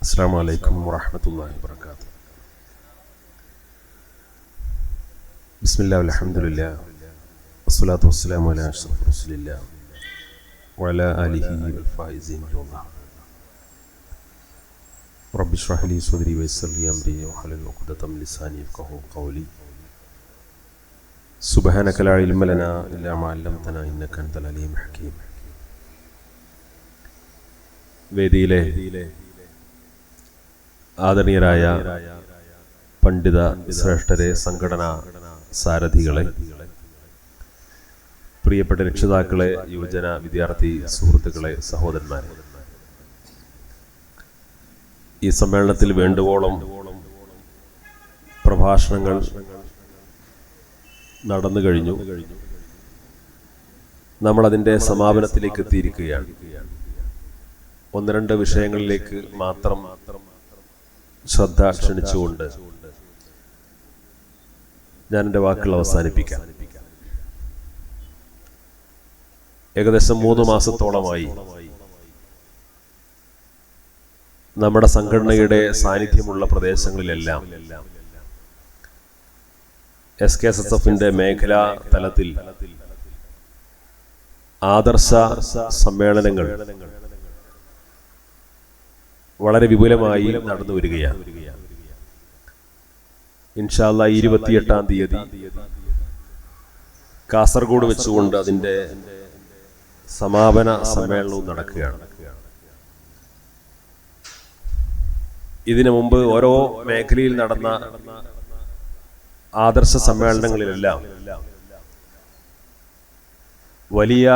അസ്സലാമു അലൈക്കും വറഹ്മത്തുള്ളാഹി വബറകാതുഹു. ബിസ്മില്ലാഹി വൽഹംദുലില്ലാഹി വസ്സലാത്തു വസ്സലാമു അലാ അഷ്റഫി റസൂലില്ലാഹി വഅലാ ആലിഹി വൽ ഫായിസീൻ ബില്ലാഹ്. റബ്ബി ഇശ്റഹ് ലി സദ്രി വയസ്സിർ ലി അംരി വഹ്ലുൽ ഉഖ്ദതം മിൻ ലിസാനി യഫ്ഖഹു ഖൗലി. സുബ്ഹാനക ലാ ഇൽമ ലനാ ഇല്ലാ മാ അല്ലംതനാ ഇന്നക അൻതൽ അലീമുൽ ഹകീം. വേദിയിലെ ആദരണീയരായ പണ്ഡിത ശ്രേഷ്ഠരെ, സംഘടനാ സാരഥികളെ, പ്രിയപ്പെട്ട രക്ഷിതാക്കളെ, യുവജന വിദ്യാർത്ഥി സുഹൃത്തുക്കളെ, സഹോദരന്മാരെ, ഈ സമ്മേളനത്തിൽ വേണ്ടുവോളം പ്രഭാഷണങ്ങൾ നടന്നു കഴിഞ്ഞു. നമ്മളതിൻ്റെ സമാപനത്തിലേക്ക് എത്തിയിരിക്കുകയാണ്. ഒന്ന് രണ്ട് വിഷയങ്ങളിലേക്ക് മാത്രം ശ്രദ്ധ ക്ഷണിച്ചുകൊണ്ട് ഞാൻ എൻ്റെ വാക്കുകൾ അവസാനിപ്പിക്കാം. ഏകദേശം 3 മാസത്തോളമായി നമ്മുടെ സംഘടനയുടെ സാന്നിധ്യമുള്ള പ്രദേശങ്ങളിലെല്ലാം SKSSF-ന്റെ മേഖലാ തലത്തിൽ ആദർശ സമ്മേളനങ്ങൾ വളരെ വിപുലമായി നടന്നു വരികയാണ്. ഇൻഷാ അല്ലാഹ് 28-ാം തീയതി കാസർഗോഡ് വെച്ചുകൊണ്ട് അതിൻ്റെ സമാപന സമ്മേളനവും നടക്കുകയാണ്. ഇതിനു മുമ്പ് ഓരോ മേഖലയിൽ നടന്ന ആദർശ സമ്മേളനങ്ങളിലെല്ലാം വലിയ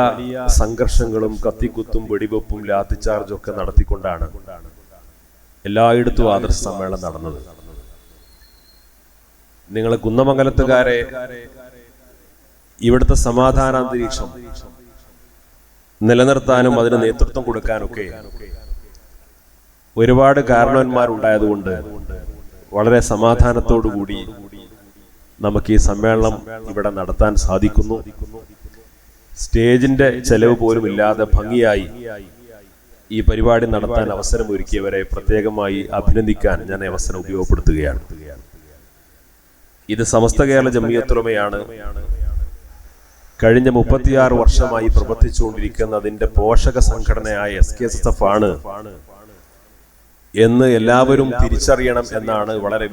സംഘർഷങ്ങളും കത്തിക്കുത്തും വെടിവെപ്പും ലാത്തിച്ചാർജും ഒക്കെ നടത്തിക്കൊണ്ടാണ് എല്ലായിടത്തും ആദർശ സമ്മേളനം നടന്നത്. നിങ്ങൾ കുന്നമംഗലത്തുകാരെ ഇവിടുത്തെ സമാധാനാന്തരീക്ഷം നിലനിർത്താനും അതിന് നേതൃത്വം കൊടുക്കാനൊക്കെ ഒരുപാട് കാരണവന്മാരുണ്ടായതുകൊണ്ട് വളരെ സമാധാനത്തോടുകൂടി നമുക്ക് ഈ സമ്മേളനം ഇവിടെ നടത്താൻ സാധിക്കുന്നു. സ്റ്റേജിന്റെ ചെലവ് പോലും ഇല്ലാതെ ഭംഗിയായി ഈ പരിപാടി നടത്താൻ അവസരമൊരുക്കിയവരെ പ്രത്യേകമായി അഭിനന്ദിക്കാൻ ഞാൻ അവസരം ഉപയോഗപ്പെടുത്തുകയാണ്. ഇത് സമസ്ത കേരള ജംഇയ്യത്തുലമയാണ് കഴിഞ്ഞ 36 വർഷമായി പ്രവർത്തിച്ചുകൊണ്ടിരിക്കുന്ന അതിന്റെ പോഷക സംഘടനയായ SKSSF ആണ് എന്ന് എല്ലാവരും തിരിച്ചറിയണം എന്നാണ് വളരെ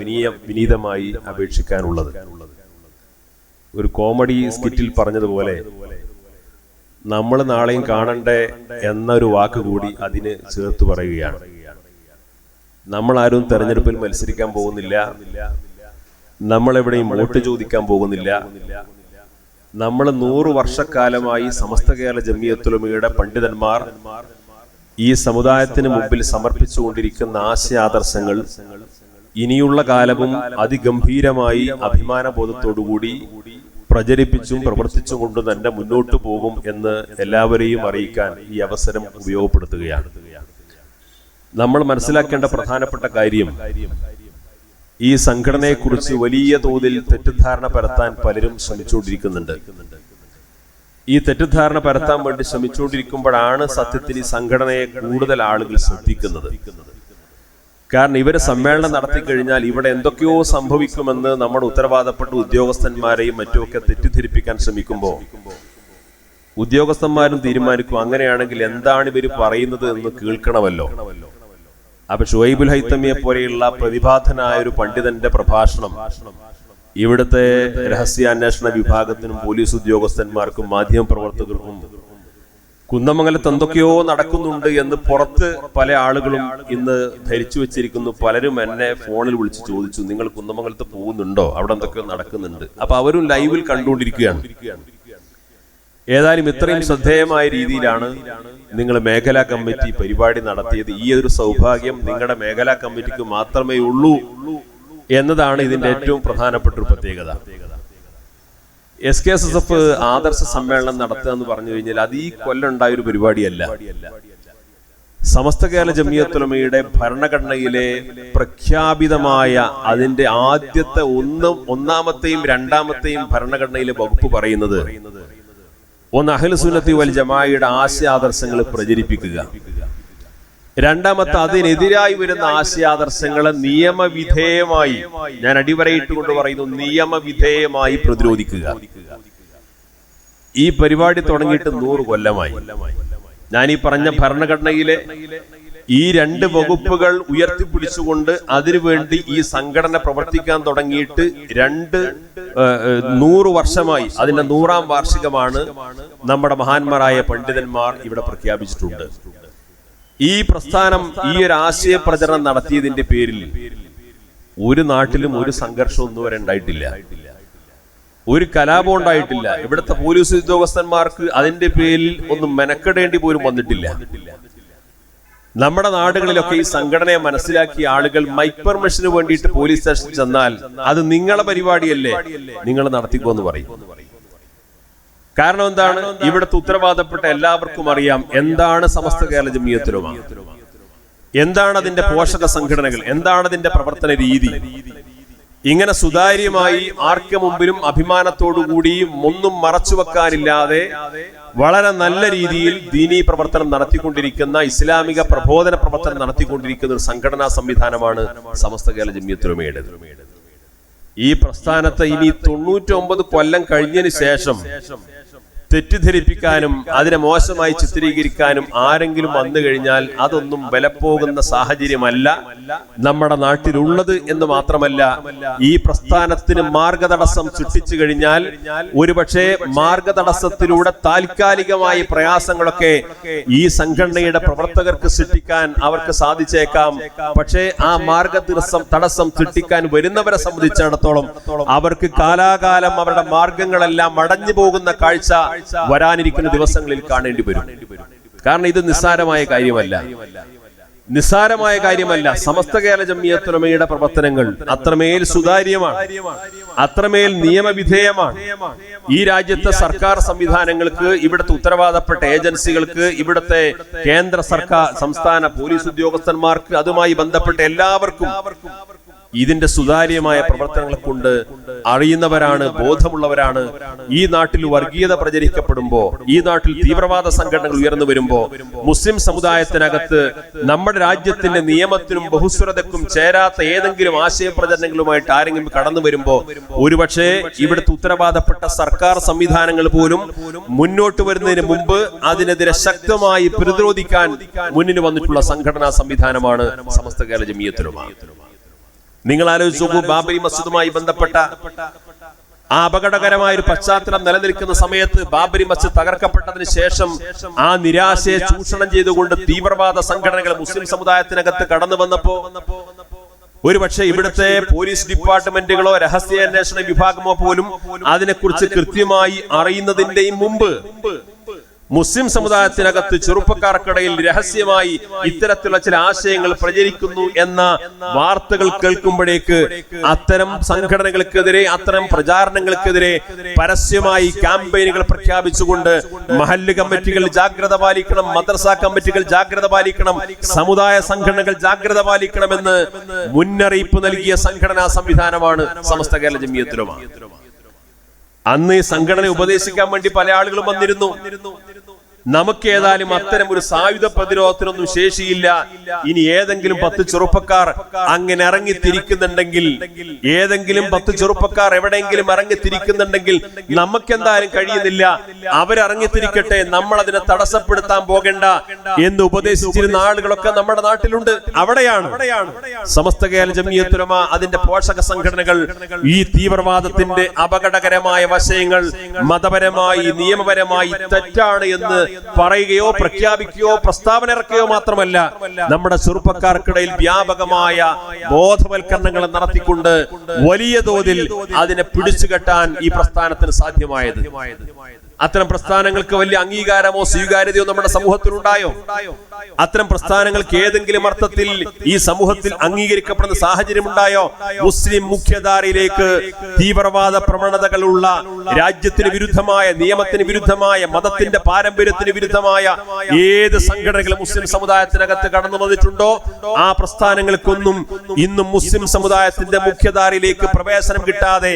വിനീതമായി അപേക്ഷിക്കാനുള്ളത്. ഒരു കോമഡി സ്കിറ്റിൽ പറഞ്ഞതുപോലെ നമ്മൾ നാളെയും കാണണ്ടേ എന്നൊരു വാക്ക് കൂടി അതിന് ചേർത്ത് പറയുകയാണ്. നമ്മൾ ആരും തെരഞ്ഞെടുപ്പിൽ മത്സരിക്കാൻ പോകുന്നില്ല, നമ്മളെവിടെയും വോട്ട് ചോദിക്കാൻ പോകുന്നില്ല. നമ്മൾ 100 വർഷക്കാലമായി സമസ്ത കേരള ജംഇയ്യത്തുലമയുടെ പണ്ഡിതന്മാർ ഈ സമുദായത്തിന് മുമ്പിൽ സമർപ്പിച്ചുകൊണ്ടിരിക്കുന്ന ആശയാദർശങ്ങൾ ഇനിയുള്ള കാലവും അതിഗംഭീരമായി അഭിമാനബോധത്തോടുകൂടി പ്രചരിപ്പിച്ചും പ്രവർത്തിച്ചും കൊണ്ട് തന്നെ മുന്നോട്ട് പോകും എന്ന് എല്ലാവരെയും അറിയിക്കാൻ ഈ അവസരം ഉപയോഗപ്പെടുത്തുകയാണ്. നമ്മൾ മനസ്സിലാക്കേണ്ട പ്രധാനപ്പെട്ട കാര്യം, ഈ സംഘടനയെക്കുറിച്ച് വലിയ തോതിൽ തെറ്റിദ്ധാരണ പരത്താൻ പലരും ശ്രമിച്ചുകൊണ്ടിരിക്കുന്നുണ്ട്. ഈ തെറ്റിദ്ധാരണ പരത്താൻ വേണ്ടി ശ്രമിച്ചുകൊണ്ടിരിക്കുമ്പോഴാണ് സത്യത്തിൽ ഈ സംഘടനയെ കൂടുതൽ ആളുകൾ ശ്രദ്ധിക്കുന്നത്. കാരണം ഇവര് സമ്മേളനം നടത്തി കഴിഞ്ഞാൽ ഇവിടെ എന്തൊക്കെയോ സംഭവിക്കുമെന്ന് നമ്മുടെ ഉത്തരവാദപ്പെട്ട ഉദ്യോഗസ്ഥന്മാരെയും മറ്റുമൊക്കെ തെറ്റിദ്ധരിപ്പിക്കാൻ ശ്രമിക്കുമ്പോൾ ഉദ്യോഗസ്ഥന്മാരും തീരുമാനിക്കും, അങ്ങനെയാണെങ്കിൽ എന്താണ് ഇവർ പറയുന്നത് എന്ന് കേൾക്കണമല്ലോ. അപ്പൊ ഷുഐബുൽ ഹൈത്തമിയെ പോലെയുള്ള പ്രതിഭാധനായ ഒരു പണ്ഡിതന്റെ പ്രഭാഷണം ഇവിടുത്തെ രഹസ്യാന്വേഷണ വിഭാഗത്തിനും പോലീസ് ഉദ്യോഗസ്ഥന്മാർക്കും മാധ്യമപ്രവർത്തകർക്കും കുന്നമംഗലത്ത് എന്തൊക്കെയോ നടക്കുന്നുണ്ട് എന്ന് പുറത്ത് പല ആളുകളും ഇന്ന് ധരിച്ചു വെച്ചിരിക്കുന്നു. പലരും എന്നെ ഫോണിൽ വിളിച്ച് ചോദിച്ചു, നിങ്ങൾ കുന്നമംഗലത്ത് പോകുന്നുണ്ടോ, അവിടെ എന്തൊക്കെയോ നടക്കുന്നുണ്ട്. അപ്പൊ അവരും ലൈവിൽ കണ്ടുകൊണ്ടിരിക്കുകയാണ്. ഏതായാലും ഇത്രയും ശ്രദ്ധേയമായ രീതിയിലാണ് നിങ്ങൾ മേഖലാ കമ്മിറ്റി പരിപാടി നടത്തിയത്. ഈ ഒരു സൗഭാഗ്യം നിങ്ങളുടെ മേഖലാ കമ്മിറ്റിക്ക് മാത്രമേ ഉള്ളൂ എന്നതാണ് ഇതിന്റെ ഏറ്റവും പ്രധാനപ്പെട്ട ഒരു പ്രത്യേകത. SKSSF ആദർശ സമ്മേളനം നടത്തുക എന്ന് പറഞ്ഞു കഴിഞ്ഞാൽ അത് ഈ കൊല്ലം ഉണ്ടായ ഒരു പരിപാടിയല്ല. സമസ്ത കേരള ജംഇയ്യത്തുലമയുടെ ഭരണഘടനയിലെ പ്രഖ്യാപിതമായ അതിന്റെ ആദ്യത്തെ ഒന്നാമത്തെയും രണ്ടാമത്തെയും ഭരണഘടനയിലെ വകുപ്പ് പറയുന്നത് ഒന്ന് അഹ്ലുസുന്നത്തി വൽ ജമാഅയുടെ ആശയാദർശങ്ങൾ പ്രചരിപ്പിക്കുക, രണ്ടാമത്തെ അതിനെതിരായി വരുന്ന ആശയാദർശങ്ങളെ നിയമവിധേയമായി, ഞാൻ അടിവരയിട്ടുകൊണ്ട് പറയുന്നു, നിയമവിധേയമായി പ്രതിരോധിക്കുക. ഈ പരിപാടി തുടങ്ങിയിട്ട് 100 കൊല്ലമായി. ഞാൻ ഈ പറഞ്ഞ ഭരണഘടനയിലെ ഈ 2 വകുപ്പുകൾ ഉയർത്തിപ്പിടിച്ചുകൊണ്ട് അതിനുവേണ്ടി ഈ സംഘടന പ്രവർത്തിക്കാൻ തുടങ്ങിയിട്ട് 100 വർഷമായി. അതിന്റെ 100ാം വാർഷികമാണ് നമ്മുടെ മഹാന്മാരായ പണ്ഡിതന്മാർ ഇവിടെ പ്രഖ്യാപിച്ചിട്ടുണ്ട്. ഈ പ്രസ്ഥാനം ഈ ഒരു ആശയ പ്രചരണം നടത്തിയതിന്റെ പേരിൽ ഒരു നാട്ടിലും ഒരു സംഘർഷവും ഒന്നുവരെ ഉണ്ടായിട്ടില്ല, ഒരു കലാപം ഉണ്ടായിട്ടില്ല. ഇവിടുത്തെ പോലീസ് ഉദ്യോഗസ്ഥന്മാർക്ക് അതിന്റെ പേരിൽ ഒന്നും മെനക്കെടേണ്ടി പോലും വന്നിട്ടില്ല. നമ്മുടെ നാടുകളിലൊക്കെ ഈ സംഘടനയെ മനസ്സിലാക്കിയ ആളുകൾ മൈക്ക് പെർമിഷന് വേണ്ടിയിട്ട് പോലീസ് സ്റ്റേഷനിൽ ചെന്നാൽ അത് നിങ്ങളെ പരിപാടിയല്ലേ, നിങ്ങൾ നടത്തിക്കോന്ന് പറയും. കാരണം എന്താണ്? ഇവിടുത്തെ ഉത്തരവാദപ്പെട്ട എല്ലാവർക്കും അറിയാം എന്താണ് സമസ്ത കേരള ജമിയത്തുൽ ഉലമ, എന്താണ് അതിന്റെ പോഷക സംഘടനകൾ, എന്താണ് അതിന്റെ പ്രവർത്തന രീതി. ഇങ്ങനെ സുതാര്യമായി ആർക്ക് മുമ്പിലും അഭിമാനത്തോടുകൂടിയും ഒന്നും മറച്ചുവെക്കാനില്ലാതെ വളരെ നല്ല രീതിയിൽ ദീനീ പ്രവർത്തനം നടത്തിക്കൊണ്ടിരിക്കുന്ന, ഇസ്ലാമിക പ്രബോധന പ്രവർത്തനം നടത്തിക്കൊണ്ടിരിക്കുന്ന ഒരു സംഘടനാ സംവിധാനമാണ് സമസ്ത കേരള ജമിയത്തുൽ ഉലമയുടെ. ഈ പ്രസ്ഥാനത്തെ ഇനി 99 കൊല്ലം കഴിഞ്ഞതിന് ശേഷം തെറ്റിദ്ധരിപ്പിക്കാനും അതിനെ മോശമായി ചിത്രീകരിക്കാനും ആരെങ്കിലും വന്നു കഴിഞ്ഞാൽ അതൊന്നും വിലപ്പോകുന്ന സാഹചര്യമല്ല നമ്മുടെ നാട്ടിലുള്ളത് എന്ന് മാത്രമല്ല, ഈ പ്രസ്ഥാനത്തിന് മാർഗതടസ്സം സൃഷ്ടിച്ചു കഴിഞ്ഞാൽ ഒരുപക്ഷെ മാർഗതടസ്സത്തിലൂടെ താൽക്കാലികമായ പ്രയാസങ്ങളൊക്കെ ഈ സംഘടനയുടെ പ്രവർത്തകർക്ക് സൃഷ്ടിക്കാൻ അവർക്ക് സാധിച്ചേക്കാം. പക്ഷേ ആ തടസ്സം സൃഷ്ടിക്കാൻ വരുന്നവരെ സംബന്ധിച്ചിടത്തോളം അവർക്ക് കാലാകാലം അവരുടെ മാർഗങ്ങളെല്ലാം അടഞ്ഞു പോകുന്ന കാഴ്ച വരാനിരിക്കുന്ന ദിവസങ്ങളിൽ കാണേണ്ടി വരും. കാരണം ഇത് നിസ്സാരമായ കാര്യമല്ല. സമസ്ത കേരള ജമിയത്തുൽ ഉലമയുടെ പ്രവർത്തനങ്ങൾ അത്രമേൽ സുതാര്യമാണ്, അത്രമേൽ നിയമവിധേയമാണ്. ഈ രാജ്യത്തെ സർക്കാർ സംവിധാനങ്ങൾക്ക്, ഇവിടുത്തെ ഉത്തരവാദപ്പെട്ട ഏജൻസികൾക്ക്, ഇവിടുത്തെ കേന്ദ്ര സർക്കാർ, സംസ്ഥാന പോലീസ് ഉദ്യോഗസ്ഥന്മാർക്ക്, അതുമായി ബന്ധപ്പെട്ട എല്ലാവർക്കും ഇതിന്റെ സുതാര്യമായ പ്രവർത്തനങ്ങളെ കൊണ്ട് അറിയുന്നവരാണ്, ബോധമുള്ളവരാണ്. ഈ നാട്ടിൽ വർഗീയത പ്രചരിക്കപ്പെടുമ്പോ, ഈ നാട്ടിൽ തീവ്രവാദ സംഘടനകൾ ഉയർന്നു വരുമ്പോ, മുസ്ലിം സമുദായത്തിനകത്ത് നമ്മുടെ രാജ്യത്തിന്റെ നിയമത്തിനും ബഹുസ്വരതക്കും ചേരാത്ത ഏതെങ്കിലും ആശയപ്രചരണങ്ങളുമായിട്ട് ആരെങ്കിലും കടന്നു വരുമ്പോ ഒരുപക്ഷെ ഇവിടുത്തെ ഉത്തരവാദപ്പെട്ട സർക്കാർ സംവിധാനങ്ങൾ പോലും മുന്നോട്ട് വരുന്നതിന് മുമ്പ് അതിനെതിരെ ശക്തമായി പ്രതിരോധിക്കാൻ മുന്നിൽ വന്നിട്ടുള്ള സംഘടനാ സംവിധാനമാണ് സമസ്ത കേരള ജമിയത്തുൽ ഉലമ. നിങ്ങൾ ആലോചിച്ച് നോക്കൂ, ബാബരി മസ്ജിദുമായി ബന്ധപ്പെട്ട ആ അപകടകരമായ ഒരു പശ്ചാത്തലം നിലനിൽക്കുന്ന സമയത്ത് ബാബരി മസ്ജിദ് തകർക്കപ്പെട്ടതിന് ശേഷം ആ നിരാശയെ ചൂഷണം ചെയ്തുകൊണ്ട് തീവ്രവാദ സംഘടനകൾ മുസ്ലിം സമുദായത്തിനകത്ത് കടന്നു വന്നപ്പോ ഒരുപക്ഷെ ഇവിടുത്തെ പോലീസ് ഡിപ്പാർട്ട്മെന്റുകളോ രഹസ്യാന്വേഷണ വിഭാഗമോ പോലും അതിനെക്കുറിച്ച് കൃത്യമായി അറിയുന്നതിന്റെയും മുമ്പ് മുസ്ലിം സമുദായത്തിനകത്ത് ചെറുപ്പക്കാർക്കിടയിൽ രഹസ്യമായി ഇത്തരത്തിലുള്ള ചില ആശയങ്ങൾ പ്രചരിക്കുന്നു എന്ന വാർത്തകൾ കേൾക്കുമ്പോഴേക്ക് അത്തരം സംഘടനകൾക്കെതിരെ, അത്തരം പ്രചാരണങ്ങൾക്കെതിരെ പരസ്യമായി ക്യാമ്പയിനുകൾ പ്രഖ്യാപിച്ചുകൊണ്ട് മഹല്ല് കമ്മിറ്റികൾ ജാഗ്രത പാലിക്കണം, മദ്രസ കമ്മിറ്റികൾ ജാഗ്രത പാലിക്കണം, സമുദായ സംഘടനകൾ ജാഗ്രത പാലിക്കണമെന്ന് മുന്നറിയിപ്പ് നൽകിയ സംഘടനാ സംവിധാനമാണ് സമസ്ത കേരള ജമിയത്തുൽ ഉലമ. അന്ന് ഈ സംഘടന ഉപദേശിക്കാൻ വേണ്ടി പല ആളുകളും വന്നിരുന്നു. നമുക്ക് ഏതായാലും അത്തരം ഒരു സായുധ പ്രതിരോധത്തിനൊന്നും ശേഷിയില്ല. ഇനി ഏതെങ്കിലും 10 ചെറുപ്പക്കാർ അങ്ങനെ ഇറങ്ങിത്തിരിക്കുന്നുണ്ടെങ്കിൽ, ഏതെങ്കിലും 10 ചെറുപ്പക്കാർ എവിടെയെങ്കിലും ഇറങ്ങിത്തിരിക്കുന്നുണ്ടെങ്കിൽ നമുക്കെന്തായാലും കഴിയുന്നില്ല, അവരിറങ്ങിത്തിരിക്കട്ടെ, നമ്മൾ അതിനെ തടസ്സപ്പെടുത്താൻ പോകണ്ട എന്ന് ഉപദേശിച്ചിരുന്ന ആളുകളൊക്കെ നമ്മുടെ നാട്ടിലുണ്ട്. അവിടെയാണ് സമസ്ത കേരള ജമിയത്തുൽ ഉലമ, അതിന്റെ പോഷക സംഘടനകൾ ഈ തീവ്രവാദത്തിന്റെ അപകടകരമായ വശങ്ങൾ മതപരമായി, നിയമപരമായി തെറ്റാണ് എന്ന് പറയുകയോ പ്രഖ്യാപിക്കുകയോ പ്രസ്താവന ഇറക്കുകയോ മാത്രമല്ല, നമ്മുടെ ചെറുപ്പക്കാർക്കിടയിൽ വ്യാപകമായ ബോധവൽക്കരണങ്ങൾ നടത്തിക്കൊണ്ട് വലിയ തോതിൽ അതിനെ പിടിച്ചുകെട്ടാൻ ഈ പ്രസ്ഥാനത്തിന് സാധ്യമായത്. അത്തരം പ്രസ്ഥാനങ്ങൾക്ക് വലിയ അംഗീകാരമോ സ്വീകാര്യതയോ നമ്മുടെ സമൂഹത്തിൽ ഉണ്ടായോ? അത്തരം പ്രസ്ഥാനങ്ങൾക്ക് ഏതെങ്കിലും അർത്ഥത്തിൽ ഈ സമൂഹത്തിൽ അംഗീകരിക്കപ്പെടുന്ന സാഹചര്യം ഉണ്ടായോ? മുസ്ലിം മുഖ്യധാരയിലേക്ക് തീവ്രവാദ പ്രവണതകളുള്ള, രാജ്യത്തിന് വിരുദ്ധമായ, നിയമത്തിന് വിരുദ്ധമായ, മതത്തിന്റെ പാരമ്പര്യത്തിന് വിരുദ്ധമായ ഏത് സംഘടനകൾ മുസ്ലിം സമുദായത്തിനകത്ത് കടന്നു വന്നിട്ടുണ്ടോ ആ പ്രസ്ഥാനങ്ങൾക്കൊന്നും ഇന്നും മുസ്ലിം സമുദായത്തിന്റെ മുഖ്യധാരയിലേക്ക് പ്രവേശനം കിട്ടാതെ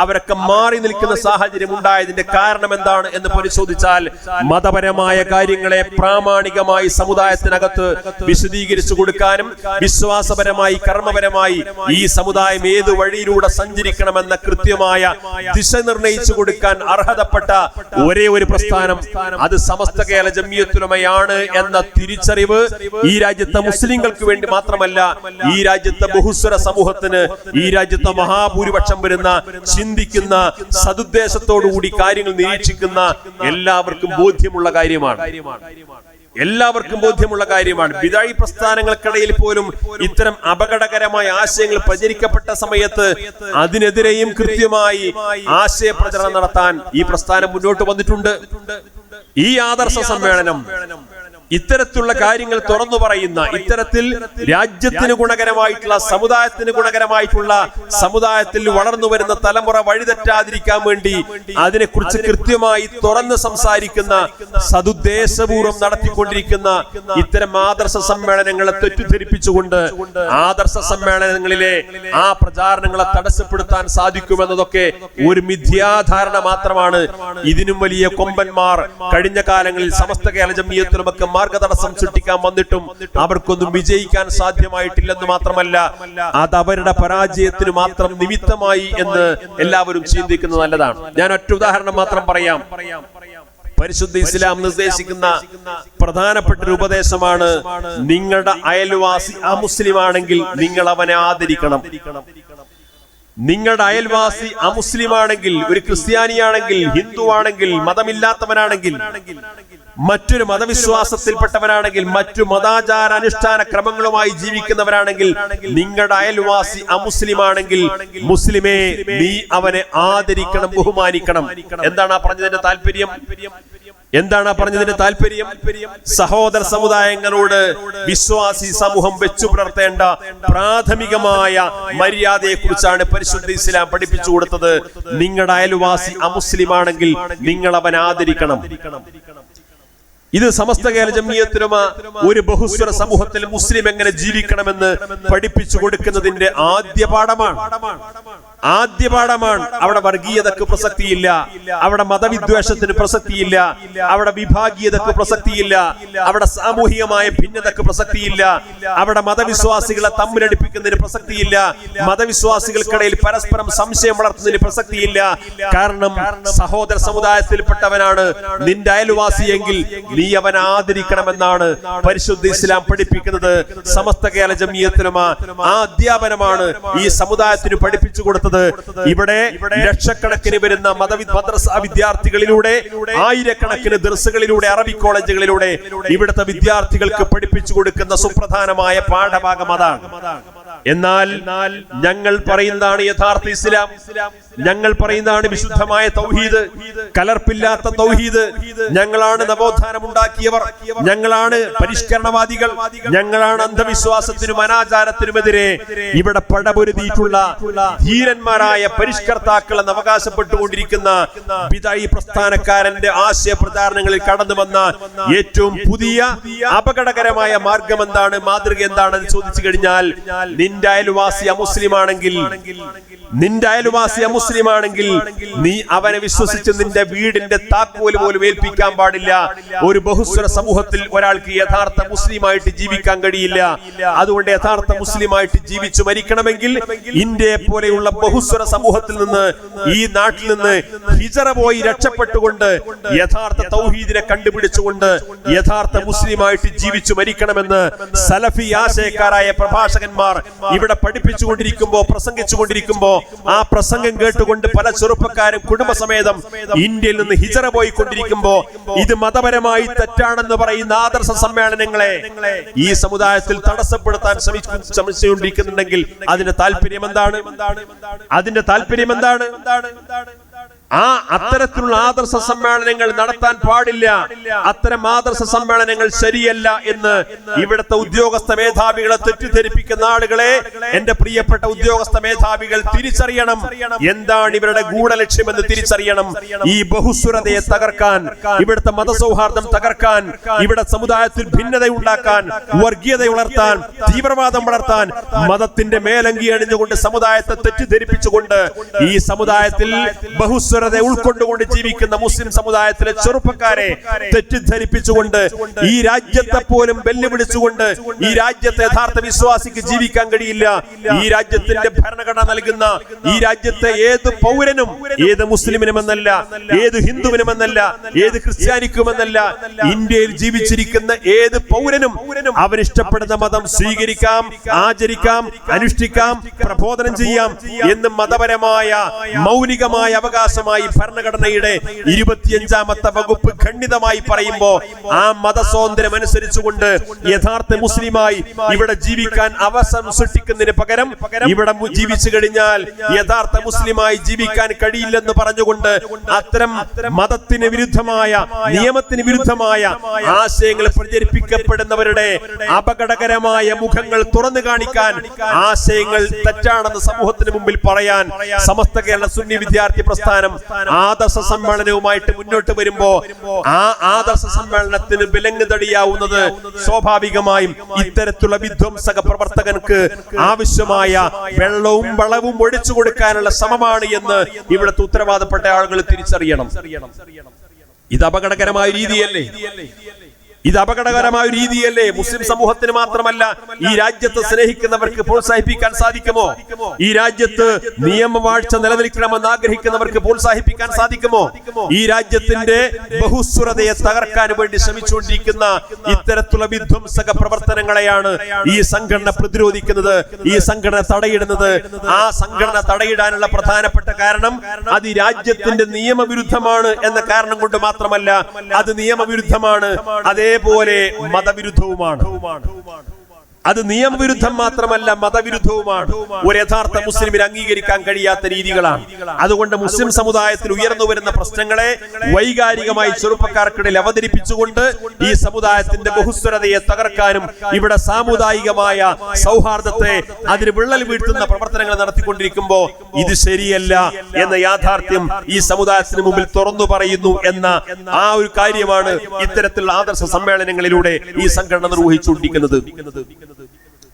അവരൊക്കെ മാറി നിൽക്കുന്ന സാഹചര്യം ഉണ്ടായതിന്റെ കാരണം എന്താണ്? എന്താണ് എന്ന് പരിശോധിച്ചാൽ മതപരമായ കാര്യങ്ങളെ പ്രാമാണികമായി സമുദായത്തിനകത്ത് വിശദീകരിച്ചു കൊടുക്കാനും വിശ്വാസപരമായി കർമ്മപരമായി ഈ സമുദായം ഏത് വഴിയിലൂടെ സഞ്ചരിക്കണമെന്ന കൃത്യമായ ദിശ നിർണയിച്ചു കൊടുക്കാൻ അർഹതപ്പെട്ട ഒരേ ഒരു പ്രസ്ഥാനം അത് സമസ്ത കേരള ജംഇയ്യത്തുൽ ഉലമയാണ് എന്ന തിരിച്ചറിവ് ഈ രാജ്യത്തെ മുസ്ലിങ്ങൾക്ക് വേണ്ടി മാത്രമല്ല, ഈ രാജ്യത്തെ ബഹുസ്വര സമൂഹത്തിന്, ഈ രാജ്യത്തെ മഹാഭൂരിപക്ഷം വരുന്ന ചിന്തിക്കുന്ന സദുദ്ദേശത്തോടുകൂടി കാര്യങ്ങൾ നിരീക്ഷിക്കുന്ന എല്ലാവർക്കും ബോധ്യമുള്ള കാര്യമാണ്. ബിദഅി പ്രസ്ഥാനങ്ങൾക്കിടയിൽ പോലും ഇത്തരം അപകടകരമായ ആശയങ്ങൾ പ്രചരിക്കപ്പെട്ട സമയത്ത് അതിനെതിരെയും കൃത്യമായി ആശയ പ്രചരണം നടത്താൻ ഈ പ്രസ്ഥാനം മുന്നോട്ട് വന്നിട്ടുണ്ട്. ഈ ആദർശ സമ്മേളനം ഇത്തരത്തിലുള്ള കാര്യങ്ങൾ തുറന്നു പറയുന്ന, ഇത്തരത്തിൽ രാജ്യത്തിന് ഗുണകരമായിട്ടുള്ള, സമുദായത്തിന് ഗുണകരമായിട്ടുള്ള, സമുദായത്തിൽ വളർന്നു വരുന്ന തലമുറ വഴിതെറ്റാതിരിക്കാൻ വേണ്ടി അതിനെക്കുറിച്ച് കൃത്യമായി തുറന്ന് സംസാരിക്കുന്ന, സദുദ്ദേശപൂർവ്വം നടത്തിക്കൊണ്ടിരിക്കുന്ന ഇത്തരം ആദർശ സമ്മേളനങ്ങളെ തെറ്റിദ്ധരിപ്പിച്ചുകൊണ്ട് ആദർശ സമ്മേളനങ്ങളിലെ ആ പ്രചാരണങ്ങളെ തടസ്സപ്പെടുത്താൻ സാധിക്കുമെന്നതൊക്കെ ഒരു മിഥ്യാധാരണ മാത്രമാണ്. ഇതിനും വലിയ കൊമ്പന്മാർ കഴിഞ്ഞ കാലങ്ങളിൽ സമസ്ത കേരള ജംഇയ്യത്തുൽ ഉലമക്ക് മാർഗതടസ്സം സൃഷ്ടിക്കാൻ വന്നിട്ടും അവർക്കൊന്നും വിജയിക്കാൻ സാധ്യമായിട്ടില്ലെന്ന് മാത്രമല്ല, അത് അവരുടെ പരാജയത്തിന് മാത്രം നിമിത്തമായി എന്ന് എല്ലാവരും ചിന്തിക്കുന്നത് നല്ലതാണ്. ഞാൻ ഒറ്റ ഉദാഹരണം മാത്രം പറയാം. പരിശുദ്ധ ഇസ്ലാം നിർദ്ദേശിക്കുന്ന പ്രധാനപ്പെട്ട ഒരു ഉപദേശമാണ്, നിങ്ങളുടെ അയൽവാസി അമുസ്ലിമാണെങ്കിൽ നിങ്ങൾ അവനെ ആദരിക്കണം. നിങ്ങളുടെ അയൽവാസി അമുസ്ലിമാണെങ്കിൽ, ഒരു ക്രിസ്ത്യാനിയാണെങ്കിൽ, ഹിന്ദു ആണെങ്കിൽ, മതമില്ലാത്തവനാണെങ്കിൽ, മറ്റൊരു മതവിശ്വാസത്തിൽപ്പെട്ടവനാണെങ്കിൽ, മറ്റു മതാചാര അനുഷ്ഠാന ക്രമങ്ങളുമായി ജീവിക്കുന്നവരാണെങ്കിൽ, നിങ്ങളുടെ അയൽവാസി അമുസ്ലിമാണെങ്കിൽ മുസ്ലിമേ നീ അവനെ ആദരിക്കണം, ബഹുമാനിക്കണം. എന്താണ് പറഞ്ഞതിന്റെ താല്പര്യം? സഹോദര സമുദായങ്ങളോട് വിശ്വാസി സമൂഹം വെച്ചു പുലർത്തേണ്ട പ്രാഥമികമായ മര്യാദയെ കുറിച്ചാണ് പരിശുദ്ധ ഇസ്ലാം പഠിപ്പിച്ചു കൊടുത്തത്. നിങ്ങളുടെ അയൽവാസി അമുസ്ലിമാണെങ്കിൽ നിങ്ങൾ അവനെ ആദരിക്കണം. ഇത് സമസ്ത കേരള ജംഇയ്യത്തുൽ ഉലമ ഒരു ബഹുസ്വര സമൂഹത്തിൽ മുസ്ലിം എങ്ങനെ ജീവിക്കണമെന്ന് പഠിപ്പിച്ചു കൊടുക്കുന്നതിന്റെ ആദ്യ പാഠമാണ്. അവിടെ വർഗീയതക്ക് പ്രസക്തിയില്ല, അവിടെ മതവിദ്വേഷത്തിന് പ്രസക്തിയില്ല, അവിടെ വിഭാഗീയതക്ക് പ്രസക്തിയില്ല, അവിടെ സാമൂഹികമായ ഭിന്നതക്ക് പ്രസക്തിയില്ല, അവിടെ മതവിശ്വാസികളെ തമ്മിലടിപ്പിക്കുന്നതിന് പ്രസക്തിയില്ല, മതവിശ്വാസികൾക്കിടയിൽ പരസ്പരം സംശയം വളർത്തുന്നതിന് പ്രസക്തിയില്ല. കാരണം സഹോദര സമുദായത്തിൽപ്പെട്ടവനാണ് നിന്റെ അയൽവാസിയെങ്കിൽ നീ അവനെ ആദരിക്കണമെന്നാണ് പരിശുദ്ധ ഇസ്ലാം പഠിപ്പിക്കുന്നത്. സമസ്ത കേരള ജംഇയ്യത്തുൽ ഉലമ ആ അധ്യാപനമാണ് ഈ സമുദായത്തിന് പഠിപ്പിച്ചു കൊടുത്തത്. ഇവിടെ ലക്ഷക്കണക്കിന് വരുന്ന മദ്രസ വിദ്യാർത്ഥികളിലൂടെ, ആയിരക്കണക്കിന് ദർസുകളിലൂടെ, അറബി കോളേജുകളിലൂടെ ഇവിടുത്തെ വിദ്യാർത്ഥികൾക്ക് പഠിപ്പിച്ചു കൊടുക്കുന്ന സുപ്രധാനമായ പാഠഭാഗം അതാണ്. എന്നാൽ ഞങ്ങൾ പറയുന്നതാണ് യഥാർത്ഥ ഇസ്ലാം, ഞങ്ങൾ പറയുന്നതാണ് വിശുദ്ധമായ തൗഹീദ്, കലർപ്പില്ലാത്ത തൗഹീദ്. ഞങ്ങളാണ് നവോത്ഥാനം ഉണ്ടാക്കിയവർ, ഞങ്ങളാണ് പരിഷ്കരണവാദികൾ, ഞങ്ങളാണ് അന്ധവിശ്വാസത്തിനും അനാചാരത്തിനുമെതിരെ ഇവിടെ പടപൊരുതിയിട്ടുള്ള ധീരന്മാരായ പരിഷ്കർത്താക്കൾ എന്ന് അവകാശപ്പെട്ടുകൊണ്ടിരിക്കുന്ന ബിദഅി പ്രസ്ഥാനക്കാരന്റെ ആശയ പ്രചാരണങ്ങളിൽ കടന്നു വന്ന ഏറ്റവും പുതിയ അപകടകരമായ മാർഗം എന്താണ്, മാതൃക എന്താണെന്ന് ചോദിച്ചു കഴിഞ്ഞാൽ, നിന്റെ അയൽവാസി അമുസ്ലിമാണെങ്കിൽ നീ അവനെ വിശ്വസിച്ച് നിന്റെ വീടിന്റെ താക്കോല് പോലും ഏൽപ്പിക്കാൻ പാടില്ല. ഒരു ബഹുസ്വര സമൂഹത്തിൽ ഒരാൾക്ക് യഥാർത്ഥ മുസ്ലിമായിട്ട് ജീവിക്കാൻ കഴിയില്ല. അതുകൊണ്ട് യഥാർത്ഥ മുസ്ലിമായിട്ട് ജീവിച്ചു മരിക്കണമെങ്കിൽ ഇന്ത്യയെ പോലെയുള്ള ബഹുസ്വര സമൂഹത്തിൽ നിന്ന്, ഈ നാട്ടിൽ നിന്ന് ഹിജറ പോയി രക്ഷപ്പെട്ടുകൊണ്ട് യഥാർത്ഥ തൗഹീദിനെ കണ്ടുപിടിച്ചുകൊണ്ട് യഥാർത്ഥ മുസ്ലിമായിട്ട് ജീവിച്ചു മരിക്കണമെന്ന് സലഫി ആശയക്കാരായ പ്രഭാഷകന്മാർ ഇവിടെ പഠിപ്പിച്ചുകൊണ്ടിരിക്കുമ്പോ, പ്രസംഗിച്ചുകൊണ്ടിരിക്കുമ്പോ, ആ പ്രസംഗം കേട്ടുകൊണ്ട് പല ചെറുപ്പക്കാരും കുടുംബസമേതം ഇന്ത്യയിൽ നിന്ന് ഹിജറ പോയിക്കൊണ്ടിരിക്കുമ്പോ ഇത് മതപരമായി തെറ്റാണെന്ന് പറയുന്ന ആദർശ സമ്മേളനങ്ങളെ ഈ സമുദായത്തിൽ തടസ്സപ്പെടുത്താൻ ശ്രമിച്ചുകൊണ്ടിരിക്കുന്നുണ്ടെങ്കിൽ അതിന്റെ താല്പര്യം എന്താണ്? അത്തരത്തിലുള്ള ആദർശ സമ്മേളനങ്ങൾ നടത്താൻ പാടില്ല. അത്തരം ആദർശ സമ്മേളനങ്ങൾ ശരിയല്ല എന്ന് ഇവിടുത്തെ ഉദ്യോഗസ്ഥ മേധാവികളെ തെറ്റിദ്ധരിപ്പിക്കുന്ന ആളുകളെ, എന്റെ പ്രിയപ്പെട്ട ഉദ്യോഗസ്ഥ മേധാവികൾ തിരിച്ചറിയണം. എന്താണ് ഇവരുടെ ഗൂഢലക്ഷ്യമെന്ന് തിരിച്ചറിയണം. ഈ ബഹുസ്വരതയെ തകർക്കാൻ, ഇവിടുത്തെ മതസൗഹാർദ്ദം തകർക്കാൻ, ഇവിടെ സമുദായത്തിൽ ഭിന്നത ഉണ്ടാക്കാൻ, വർഗീയത വളർത്താൻ, തീവ്രവാദം വളർത്താൻ, മതത്തിന്റെ മേലങ്കി അണിഞ്ഞുകൊണ്ട് സമുദായത്തെ തെറ്റിദ്ധരിപ്പിച്ചുകൊണ്ട് ഈ സമുദായത്തിൽ ബഹുസ്വര ബഹുസ്വരത ഉൾക്കൊണ്ടുകൊണ്ട് ജീവിക്കുന്ന മുസ്ലിം സമുദായത്തിലെ ചെറുപ്പക്കാരെ തെറ്റിദ്ധരിപ്പിച്ചുകൊണ്ട് ഈ രാജ്യത്തെ പോലും വെല്ലുവിളിച്ചുകൊണ്ട് ഈ രാജ്യത്തെ യഥാർത്ഥ വിശ്വാസിക്ക് ജീവിക്കാൻ കഴിയില്ല. ഈ രാജ്യത്തിന്റെ ഭരണഘടന നൽകുന്ന ഈ രാജ്യത്തെ ഏത് പൗരനും, ഏത് മുസ്ലിമിനുമെന്നല്ല, ഏത് ഹിന്ദുവിനുമെന്നല്ല, ഏത് ക്രിസ്ത്യാനിക്കുമെന്നല്ല, ഇന്ത്യയിൽ ജീവിച്ചിരിക്കുന്ന ഏത് പൗരനും അവൻ ഇഷ്ടപ്പെടുന്ന മതം സ്വീകരിക്കാം, ആചരിക്കാം, അനുഷ്ഠിക്കാം, പ്രബോധനം ചെയ്യാം എന്ന് മതപരമായ മൗലികമായ അവകാശമായി ഭരണഘടനയുടെ 25ാമത്തെ വകുപ്പ് ഖണ്ഡിതമായി പറയുമ്പോ ആ മതസ്വാതന്ത്ര്യം അനുസരിച്ചുകൊണ്ട് യഥാർത്ഥ മുസ്ലിമായി ഇവിടെ ജീവിക്കാൻ അവസരം സൃഷ്ടിക്കുന്നതിന് പകരം ഇവിടെ ജീവിച്ചു കഴിഞ്ഞാൽ യഥാർത്ഥ മുസ്ലിമായി ജീവിക്കാൻ കഴിയില്ലെന്ന് പറഞ്ഞുകൊണ്ട് അത്തരം മതത്തിന് വിരുദ്ധമായ, നിയമത്തിന് വിരുദ്ധമായ ആശയങ്ങൾ പ്രചരിപ്പിക്കപ്പെടുന്നവരുടെ അപകടകരമായ മുഖങ്ങൾ തുറന്നു കാണിക്കാൻ, ആശയങ്ങൾ തെറ്റാണെന്ന് സമൂഹത്തിന് മുമ്പിൽ പറയാൻ സമസ്ത കേരള സുന്നി വിദ്യാർത്ഥി പ്രസ്ഥാനം ആദർശ സമ്മേളനവുമായിട്ട് മുന്നോട്ട് വരുമ്പോ ആ ആദർശ സമ്മേളനത്തിന് വിലങ്ങ് തടിയാവുന്നത് സ്വാഭാവികമായും ഇത്തരത്തിലുള്ള വിധ്വംസക പ്രവർത്തകർക്ക് ആവശ്യമായ വെള്ളവും വളവും ഒഴിച്ചു കൊടുക്കാനുള്ള ശ്രമമാണ് എന്ന് ഇവിടുത്തെ ഉത്തരവാദപ്പെട്ട ആളുകൾ തിരിച്ചറിയണം. ഇത് അപകടകരമായ രീതിയല്ലേ? ഇത് അപകടകരമായ രീതിയല്ലേ? മുസ്ലിം സമൂഹത്തിന് മാത്രമല്ല, ഈ രാജ്യത്ത് സ്നേഹിക്കുന്നവർക്ക് പ്രോത്സാഹിപ്പിക്കാൻ സാധിക്കുമോ? ഈ രാജ്യത്ത് നിയമവാഴ്ച നിലനിൽക്കണമെന്ന് ആഗ്രഹിക്കുന്നവർക്ക് പ്രോത്സാഹിപ്പിക്കാൻ സാധിക്കുമോ? ഈ രാജ്യത്തിന്റെ ബഹുസ്വരതയെ തകർക്കാൻ വേണ്ടി ശ്രമിച്ചുകൊണ്ടിരിക്കുന്ന ഇത്തരത്തിലുള്ള വിധ്വംസക പ്രവർത്തനങ്ങളെയാണ് ഈ സംഘടന പ്രതിരോധിക്കുന്നത്, ഈ സംഘടന തടയിടുന്നത്. ആ സംഘടന തടയിടാനുള്ള പ്രധാനപ്പെട്ട കാരണം അത് ഈ രാജ്യത്തിന്റെ നിയമവിരുദ്ധമാണ് എന്ന കാരണം കൊണ്ട് മാത്രമല്ല, അത് നിയമവിരുദ്ധമാണ്, അതേപോലെ മതവിരുദ്ധവുമാണ്. അത് നിയമവിരുദ്ധം മാത്രമല്ല, മതവിരുദ്ധവുമാണ്. ഒരു യഥാർത്ഥ മുസ്ലിമിന് അംഗീകരിക്കാൻ കഴിയാത്ത രീതികളാണ്. അതുകൊണ്ട് മുസ്ലിം സമുദായത്തിൽ ഉയർന്നു വരുന്ന പ്രശ്നങ്ങളെ വൈകാരികമായി ചെറുപ്പക്കാർക്കിടയിൽ അവതരിപ്പിച്ചുകൊണ്ട് ഈ സമുദായത്തിന്റെ ബഹുസ്വരതയെ തകർക്കാനും ഇവിടെ സാമുദായികമായ സൗഹാർദ്ദത്തെ അതിന് വിള്ളൽ വീഴ്ത്തുന്ന പ്രവർത്തനങ്ങൾ നടത്തിക്കൊണ്ടിരിക്കുമ്പോ ഇത് ശരിയല്ല എന്ന യാഥാർത്ഥ്യം ഈ സമുദായത്തിന് മുമ്പിൽ തുറന്നു പറയുന്നു എന്ന ആ ഒരു കാര്യമാണ് ഇത്തരത്തിലുള്ള ആദർശ സമ്മേളനങ്ങളിലൂടെ ഈ സംഘടന നിർവഹിച്ചുകൊണ്ടിരിക്കുന്നത്.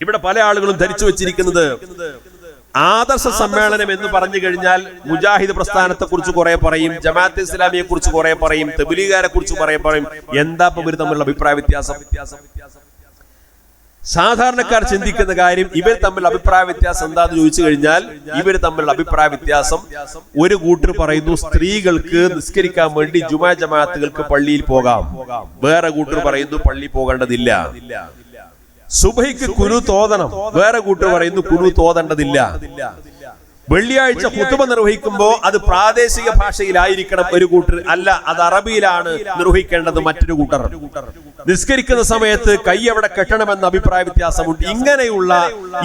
ഇവിടെ പല ആളുകളും ധരിച്ചു വെച്ചിരിക്കുന്നത് ആദർശ സമ്മേളനം എന്ന് പറഞ്ഞു കഴിഞ്ഞാൽ മുജാഹിദ് പ്രസ്ഥാനത്തെ കുറിച്ച് കുറെ പറയും, ജമാഅത്തെ ഇസ്ലാമിയെ കുറിച്ച് കുറെ പറയും, തബ്ലീഗുകാരെ കുറിച്ച് കുറെ പറയും. എന്താ ഇവർ തമ്മിലുള്ള അഭിപ്രായ വ്യത്യാസം? സാധാരണക്കാർ ചിന്തിക്കുന്ന കാര്യം, ഇവർ തമ്മിൽ അഭിപ്രായ വ്യത്യാസം എന്താന്ന് ചോദിച്ചു കഴിഞ്ഞാൽ, ഇവർ തമ്മിലുള്ള അഭിപ്രായ വ്യത്യാസം, ഒരു കൂട്ടർ പറയുന്നു സ്ത്രീകൾക്ക് നിസ്കരിക്കാൻ വേണ്ടി ജുമാ ജമാഅത്തുകൾക്ക് പള്ളിയിൽ പോകാം, വേറെ കൂട്ടർ പറയുന്നു പള്ളി പോകേണ്ടതില്ല. സുബഹിക്ക് കുനു തോന്നണം, വേറെ കൂട്ടർ പറയുന്നു കുനു തോന്നേണ്ടതില്ല. വെള്ളിയാഴ്ച ഖുതുബ നിർവഹിക്കുമ്പോ അത് പ്രാദേശിക ഭാഷയിലായിരിക്കണം ഒരു കൂട്ടർ, അല്ല അത് അറബിയിലാണ് നിർവഹിക്കേണ്ടത് മറ്റൊരു കൂട്ടർ. നിസ്കരിക്കുന്ന സമയത്ത് കൈ അവിടെ കെട്ടണമെന്ന അഭിപ്രായ വ്യത്യാസമുണ്ട്. ഇങ്ങനെയുള്ള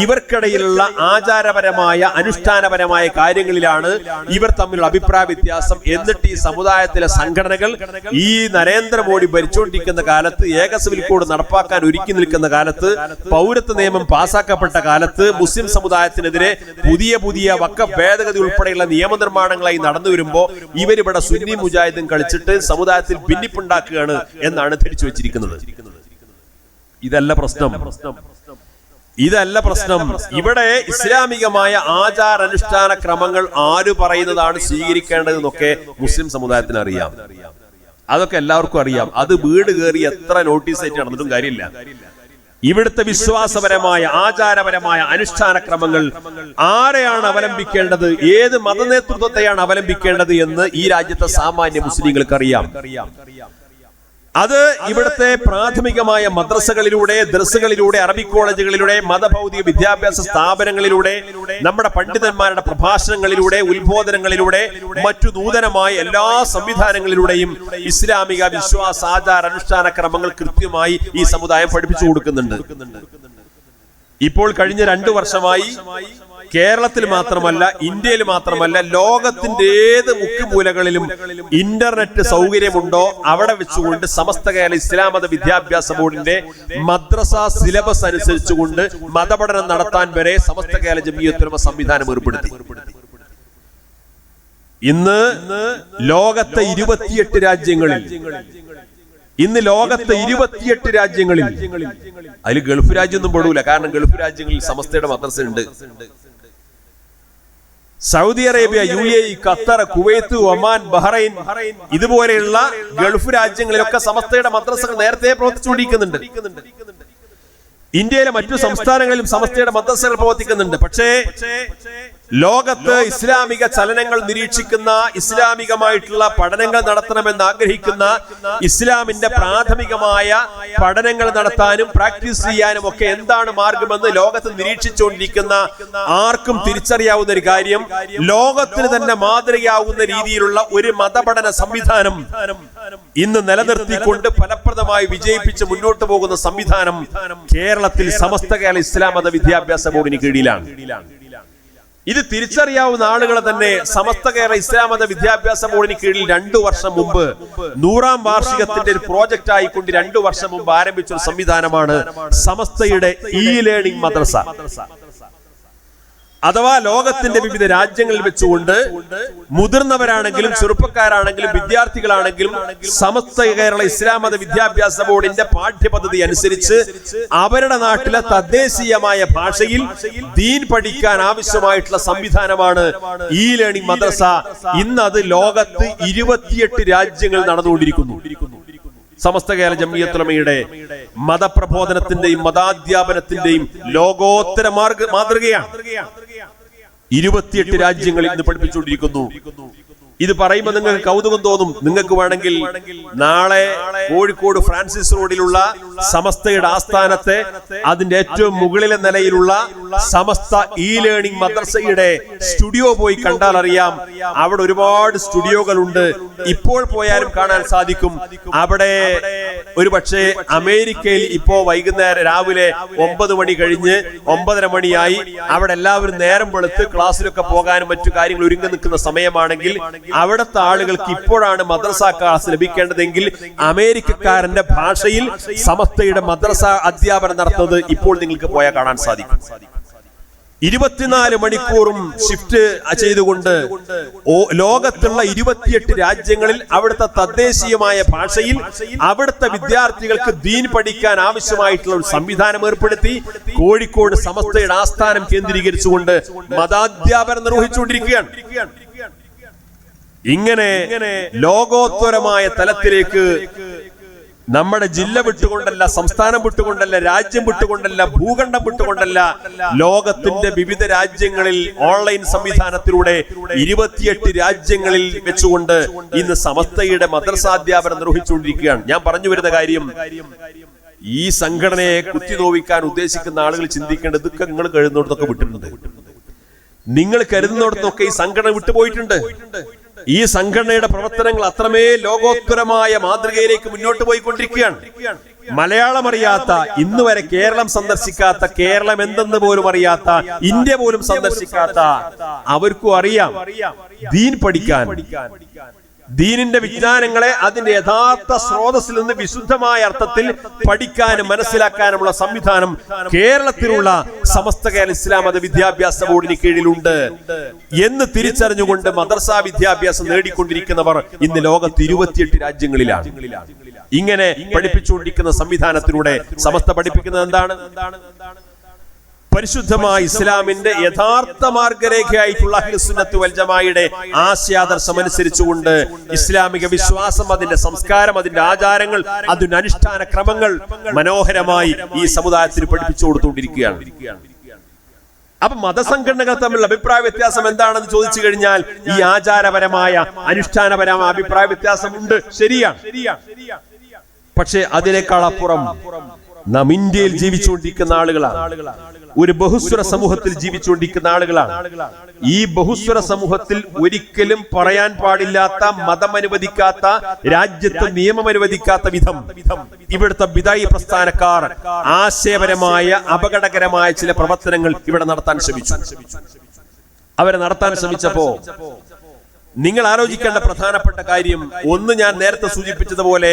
ഇവർക്കിടയിലുള്ള ആചാരപരമായ അനുഷ്ഠാനപരമായ കാര്യങ്ങളിലാണ് ഇവർ തമ്മിലുള്ള അഭിപ്രായ വ്യത്യാസം. എന്നിട്ട് ഈ സമുദായത്തിലെ സംഘടനകൾ ഈ നരേന്ദ്രമോദി ഭരിച്ചുകൊണ്ടിരിക്കുന്ന കാലത്ത്, ഏക സിവിൽ കോഡ് നടപ്പാക്കാൻ ഒരുക്കി നിൽക്കുന്ന കാലത്ത്, പൗരത്വ നിയമം പാസാക്കപ്പെട്ട കാലത്ത് മുസ്ലിം സമുദായത്തിനെതിരെ പുതിയ പുതിയ വഖഫ് ഭേദഗതി ഉൾപ്പെടെയുള്ള നിയമനിർമ്മാണങ്ങളായി നടന്നു വരുമ്പോ ഇവരിവിടെ സുന്നി മുജാഹിദും കളിച്ചിട്ട് സമുദായത്തിൽ ഭിന്നിപ്പുണ്ടാക്കുകയാണ് എന്നാണ് ധരിച്ചു വെച്ചിരിക്കുന്നത്. ഇതല്ല പ്രശ്നം, ഇതല്ല പ്രശ്നം. ഇവിടെ ഇസ്ലാമികമായ ആചാരാനുഷ്ഠാന ക്രമങ്ങൾ ആര് പറയുന്നതാണ് സ്വീകരിക്കേണ്ടതെന്നൊക്കെ മുസ്ലിം സമുദായത്തിന് അറിയാം, അതൊക്കെ എല്ലാവർക്കും അറിയാം. അത് വീട് കയറി എത്ര നോട്ടീസ് ആയിട്ട് നടന്നിട്ടും കാര്യമില്ല. ഇവിടുത്തെ വിശ്വാസപരമായ ആചാരപരമായ അനുഷ്ഠാന ക്രമങ്ങൾ ആരെയാണ് അവലംബിക്കേണ്ടത്, ഏത് മതനേതൃത്വത്തെയാണ് അവലംബിക്കേണ്ടത് എന്ന് ഈ രാജ്യത്തെ സാമാന്യ മുസ്ലിങ്ങൾക്ക് അറിയാം. അത് ഇവിടുത്തെ പ്രാഥമികമായ മദ്രസകളിലൂടെ, ദർസുകളിലൂടെ, അറബിക് കോളേജുകളിലൂടെ, മതഭൗതിക വിദ്യാഭ്യാസ സ്ഥാപനങ്ങളിലൂടെ, നമ്മുടെ പണ്ഡിതന്മാരുടെ പ്രഭാഷണങ്ങളിലൂടെ, ഉത്ബോധനങ്ങളിലൂടെ, മറ്റു നൂതനമായ എല്ലാ സംവിധാനങ്ങളിലൂടെയും ഇസ്ലാമിക വിശ്വാസ ആചാര അനുഷ്ഠാന ക്രമങ്ങൾ കൃത്യമായി ഈ സമുദായം പഠിപ്പിച്ചു കൊടുക്കുന്നുണ്ട്. ഇപ്പോൾ കഴിഞ്ഞ 2 വർഷമായി കേരളത്തിൽ മാത്രമല്ല, ഇന്ത്യയിൽ മാത്രമല്ല, ലോകത്തിന്റെ ഏത് മുക്കുമൂലകളിലും ഇന്റർനെറ്റ് സൗകര്യമുണ്ടോ അവിടെ വെച്ചുകൊണ്ട് സമസ്ത കേരള ഇസ്ലാം മത വിദ്യാഭ്യാസ ബോർഡിന്റെ മദ്രസ സിലബസ് അനുസരിച്ചുകൊണ്ട് മതപഠനം നടത്താൻ വരെ സമസ്ത കേരള ജമിയത്തുൽ ഉലമ സംവിധാനം ഏർപ്പെടുത്തി. ഇന്ന് ലോകത്തെ 28 രാജ്യങ്ങളിൽ, ഇന്ന് ലോകത്തെ 28 രാജ്യങ്ങളിൽ, അതിൽ ഗൾഫ് രാജ്യമൊന്നും പെടൂല, കാരണം ഗൾഫ് രാജ്യങ്ങളിൽ സമസ്തയുടെ മദ്രസ ഉണ്ട്. Saudi Arabia, UAE, Qatar, Kuwait, Oman, Bahrain ഇതുപോലെയുള്ള ഗൾഫ് രാജ്യങ്ങളിലൊക്കെ സമസ്തയുടെ മദ്രസകൾ നേരത്തെ പ്രവർത്തിച്ചുകൊണ്ടിരിക്കുന്നുണ്ട്. ഇന്ത്യയിലെ മറ്റു സംസ്ഥാനങ്ങളിലും സമസ്തയുടെ മദ്രസകൾ പ്രവർത്തിക്കുന്നുണ്ട്. പക്ഷേ ലോകത്ത് ഇസ്ലാമിക ചലനങ്ങൾ നിരീക്ഷിക്കുന്ന, ഇസ്ലാമികമായിട്ടുള്ള പഠനങ്ങൾ നടത്തണമെന്ന് ആഗ്രഹിക്കുന്ന, ഇസ്ലാമിന്റെ പ്രാഥമികമായ പഠനങ്ങൾ നടത്താനും പ്രാക്ടീസ് ചെയ്യാനും ഒക്കെ എന്താണ് മാർഗമെന്ന് ലോകത്ത് നിരീക്ഷിച്ചുകൊണ്ടിരിക്കുന്ന ആർക്കും തിരിച്ചറിയാവുന്ന ഒരു കാര്യം, ലോകത്തിന് തന്നെ മാതൃകയാവുന്ന രീതിയിലുള്ള ഒരു മതപഠന സംവിധാനം ഇന്ന് നിലനിർത്തിക്കൊണ്ട് ഫലപ്രദമായി വിജയിപ്പിച്ച് മുന്നോട്ട് പോകുന്ന സംവിധാനം കേരളത്തിൽ സമസ്ത കേരള ഇസ്ലാം മത വിദ്യാഭ്യാസ ബോർഡിന് കീഴിലാണ്. ഇത് തിരിച്ചറിയാവുന്ന ആളുകളെ തന്നെ സമസ്ത കേരള ഇസ്ലാം മത വിദ്യാഭ്യാസ ബോർഡിന് കീഴിൽ 2 വർഷം മുമ്പ് 100ാം വാർഷികത്തിന്റെ ഒരു പ്രോജക്റ്റ് ആയിക്കൊണ്ട് 2 വർഷം മുമ്പ് ആരംഭിച്ച ഒരു സംവിധാനമാണ് സമസ്തയുടെ ലേണിംഗ് മദ്രസ. അഥവാ ലോകത്തിന്റെ വിവിധ രാജ്യങ്ങളിൽ വെച്ചുകൊണ്ട് മുതിർന്നവരാണെങ്കിലും ചെറുപ്പക്കാരാണെങ്കിലും വിദ്യാർത്ഥികളാണെങ്കിലും സമസ്ത കേരള ഇസ്ലാം മത വിദ്യാഭ്യാസ ബോർഡിന്റെ പാഠ്യപദ്ധതി അനുസരിച്ച് അവരുടെ നാട്ടിലെ തദ്ദേശീയമായ ഭാഷയിൽ ദീൻ പഠിക്കാൻ ആവശ്യമായിട്ടുള്ള സംവിധാനമാണ് ലേണിംഗ് മദ്രസ. ഇന്ന് അത് ലോകത്ത് 28 രാജ്യങ്ങളിൽ നടന്നുകൊണ്ടിരിക്കുന്നു. സമസ്ത കേരള ജംഇയ്യത്തുൽ ഉലമയുടെ മതപ്രബോധനത്തിന്റെയും മതാധ്യാപനത്തിന്റെയും ലോകോത്തര മാതൃകയാണ്. 28 രാജ്യങ്ങളിൽ ഇന്ന് പഠിപ്പിച്ചുകൊണ്ടിരിക്കുന്നു. ഇത് പറയുമ്പോൾ നിങ്ങൾക്ക് കൗതുകം തോന്നും. നിങ്ങൾക്ക് വേണമെങ്കിൽ നാളെ കോഴിക്കോട് ഫ്രാൻസിസ് റോഡിലുള്ള സമസ്തയുടെ ആസ്ഥാനത്തെ അതിന്റെ ഏറ്റവും മുകളിലെ നിലയിലുള്ള സമസ്ത ലേണിംഗ് മദ്രസയുടെ സ്റ്റുഡിയോ പോയി കണ്ടാൽ അറിയാം. അവിടെ ഒരുപാട് സ്റ്റുഡിയോകളുണ്ട്. ഇപ്പോൾ പോയാലും കാണാൻ സാധിക്കും. അവിടെ ഒരുപക്ഷെ അമേരിക്കയിൽ ഇപ്പോ വൈകുന്നേരം രാവിലെ 9 മണി കഴിഞ്ഞ് 9:30 മണിയായി. അവിടെ എല്ലാവരും നേരം വെളുത്ത് ക്ലാസ്സിലൊക്കെ പോകാനും മറ്റു കാര്യങ്ങൾ ഒരുങ്ങി നിൽക്കുന്ന സമയമാണെങ്കിൽ അവിടുത്തെ ആളുകൾക്ക് ഇപ്പോഴാണ് മദ്രസ ക്ലാസ് ലഭിക്കേണ്ടതെങ്കിൽ അമേരിക്കക്കാരന്റെ ഭാഷയിൽ സമസ്തയുടെ മദ്രസ അധ്യാപനം നടത്തുന്നത് ഇപ്പോൾ നിങ്ങൾക്ക് പോയാൽ കാണാൻ സാധിക്കും. 24 മണിക്കൂറും ഷിഫ്റ്റ് ചെയ്തുകൊണ്ട് ലോകത്തുള്ള 28 രാജ്യങ്ങളിൽ അവിടുത്തെ തദ്ദേശീയമായ ഭാഷയിൽ അവിടുത്തെ വിദ്യാർത്ഥികൾക്ക് ദീൻ പഠിക്കാൻ ആവശ്യമായിട്ടുള്ള ഒരു സംവിധാനം ഏർപ്പെടുത്തി കോഴിക്കോട് സമസ്തയുടെ ആസ്ഥാനം കേന്ദ്രീകരിച്ചുകൊണ്ട് മതാധ്യാപനം നിർവഹിച്ചുകൊണ്ടിരിക്കുകയാണ്. ഇങ്ങനെ ലോകോത്തരമായ തലത്തിലേക്ക് നമ്മുടെ ജില്ല വിട്ടുകൊണ്ടല്ല, സംസ്ഥാനം വിട്ടുകൊണ്ടല്ല, രാജ്യം വിട്ടുകൊണ്ടല്ല, ഭൂഖണ്ഡം വിട്ടുകൊണ്ടല്ല, ലോകത്തിന്റെ വിവിധ രാജ്യങ്ങളിൽ ഓൺലൈൻ സംവിധാനത്തിലൂടെ 28 രാജ്യങ്ങളിൽ വെച്ചുകൊണ്ട് ഇന്ന് സമസ്തയുടെ മദ്രസാധ്യാപനം നിർവഹിച്ചുകൊണ്ടിരിക്കുകയാണ്. ഞാൻ പറഞ്ഞു വരുന്ന കാര്യം, ഈ സംഘടനയെ കുത്തിനോവിക്കാൻ ഉദ്ദേശിക്കുന്ന ആളുകൾ ചിന്തിക്കേണ്ടത് ഇതൊക്കെ നിങ്ങൾ കരുതുന്നിടത്തൊക്കെ വിട്ടിട്ടുണ്ട്. നിങ്ങൾ കരുതുന്നിടത്തൊക്കെ ഈ സംഘടന വിട്ടുപോയിട്ടുണ്ട്. ഈ സംഘടനയുടെ പ്രവർത്തനങ്ങൾ അത്രമേ ലോകോത്തരമായ മാതൃകയിലേക്ക് മുന്നോട്ട് പോയിക്കൊണ്ടിരിക്കുകയാണ്. മലയാളം അറിയാത്ത, ഇന്ന് വരെ കേരളം സന്ദർശിക്കാത്ത, കേരളം എന്തെന്ന് പോലും അറിയാത്ത, ഇന്ത്യ പോലും സന്ദർശിക്കാത്ത അവർക്കും അറിയാം ദീൻ പഠിക്കാൻ, ദീനിന്റെ വിജ്ഞാനങ്ങളെ അതിന്റെ യഥാർത്ഥ സ്രോതസ്സിൽ നിന്ന് വിശുദ്ധമായ അർത്ഥത്തിൽ പഠിക്കാനും മനസ്സിലാക്കാനുമുള്ള സംവിധാനം കേരളത്തിലുള്ള സമസ്ത കേരള ഇസ്ലാം മത വിദ്യാഭ്യാസ ബോർഡിന് കീഴിലുണ്ട് എന്ന് തിരിച്ചറിഞ്ഞുകൊണ്ട് മദ്രസ വിദ്യാഭ്യാസം നേടിക്കൊണ്ടിരിക്കുന്നവർ ഇന്ന് ലോകത്ത് 28 രാജ്യങ്ങളിലാണ്. ഇങ്ങനെ പഠിപ്പിച്ചുകൊണ്ടിരിക്കുന്ന സംവിധാനത്തിലൂടെ സമസ്ത പഠിപ്പിക്കുന്നത് എന്താണ്? പരിശുദ്ധമായ ഇസ്ലാമിന്റെ യഥാർത്ഥ മാർഗരേഖയായിട്ടുള്ള അഹ്ലുസുന്നത്ത് വൽ ജമാഅയുടെ ആശയാദർശം അനുസരിച്ചുകൊണ്ട് ഇസ്ലാമിക വിശ്വാസം, അതിന്റെ സംസ്കാരം, അതിന്റെ ആചാരങ്ങൾ, അതിന്റെ അനുഷ്ഠാന ക്രമങ്ങൾ മനോഹരമായി ഈ സമുദായത്തിന് പഠിപ്പിച്ചു കൊടുത്തുകൊണ്ടിരിക്കുകയാണ്. അപ്പൊ മതസംഘടനകൾ തമ്മിലുള്ള അഭിപ്രായ വ്യത്യാസം എന്താണെന്ന് ചോദിച്ചു കഴിഞ്ഞാൽ ഈ ആചാരപരമായ അനുഷ്ഠാനപരമായ അഭിപ്രായ വ്യത്യാസമുണ്ട്, ശരിയാണ്. പക്ഷെ അതിനേക്കാൾ അപ്പുറം നാം ഇന്ത്യയിൽ ജീവിച്ചുകൊണ്ടിരിക്കുന്ന ആളുകളാണ്, ഒരു ബഹുസ്വര സമൂഹത്തിൽ ജീവിച്ചുകൊണ്ടിരിക്കുന്ന ആളുകളാണ്. ഈ ബഹുസ്വര സമൂഹത്തിൽ ഒരിക്കലും പറയാൻ പാടില്ലാത്ത, മതം അനുവദിക്കാത്ത, രാജ്യത്ത് നിയമം അനുവദിക്കാത്ത വിധം ഇവിടുത്തെ ബിദഈ പ്രസ്ഥാനക്കാർ ആശയപരമായ അപകടകരമായ ചില പ്രവർത്തനങ്ങൾ ഇവിടെ നടത്താൻ ശ്രമിച്ചു. അവരെ നടത്താൻ ശ്രമിച്ചപ്പോ നിങ്ങൾ ആലോചിക്കേണ്ട പ്രധാനപ്പെട്ട കാര്യം, ഒന്ന് ഞാൻ നേരത്തെ സൂചിപ്പിച്ചതുപോലെ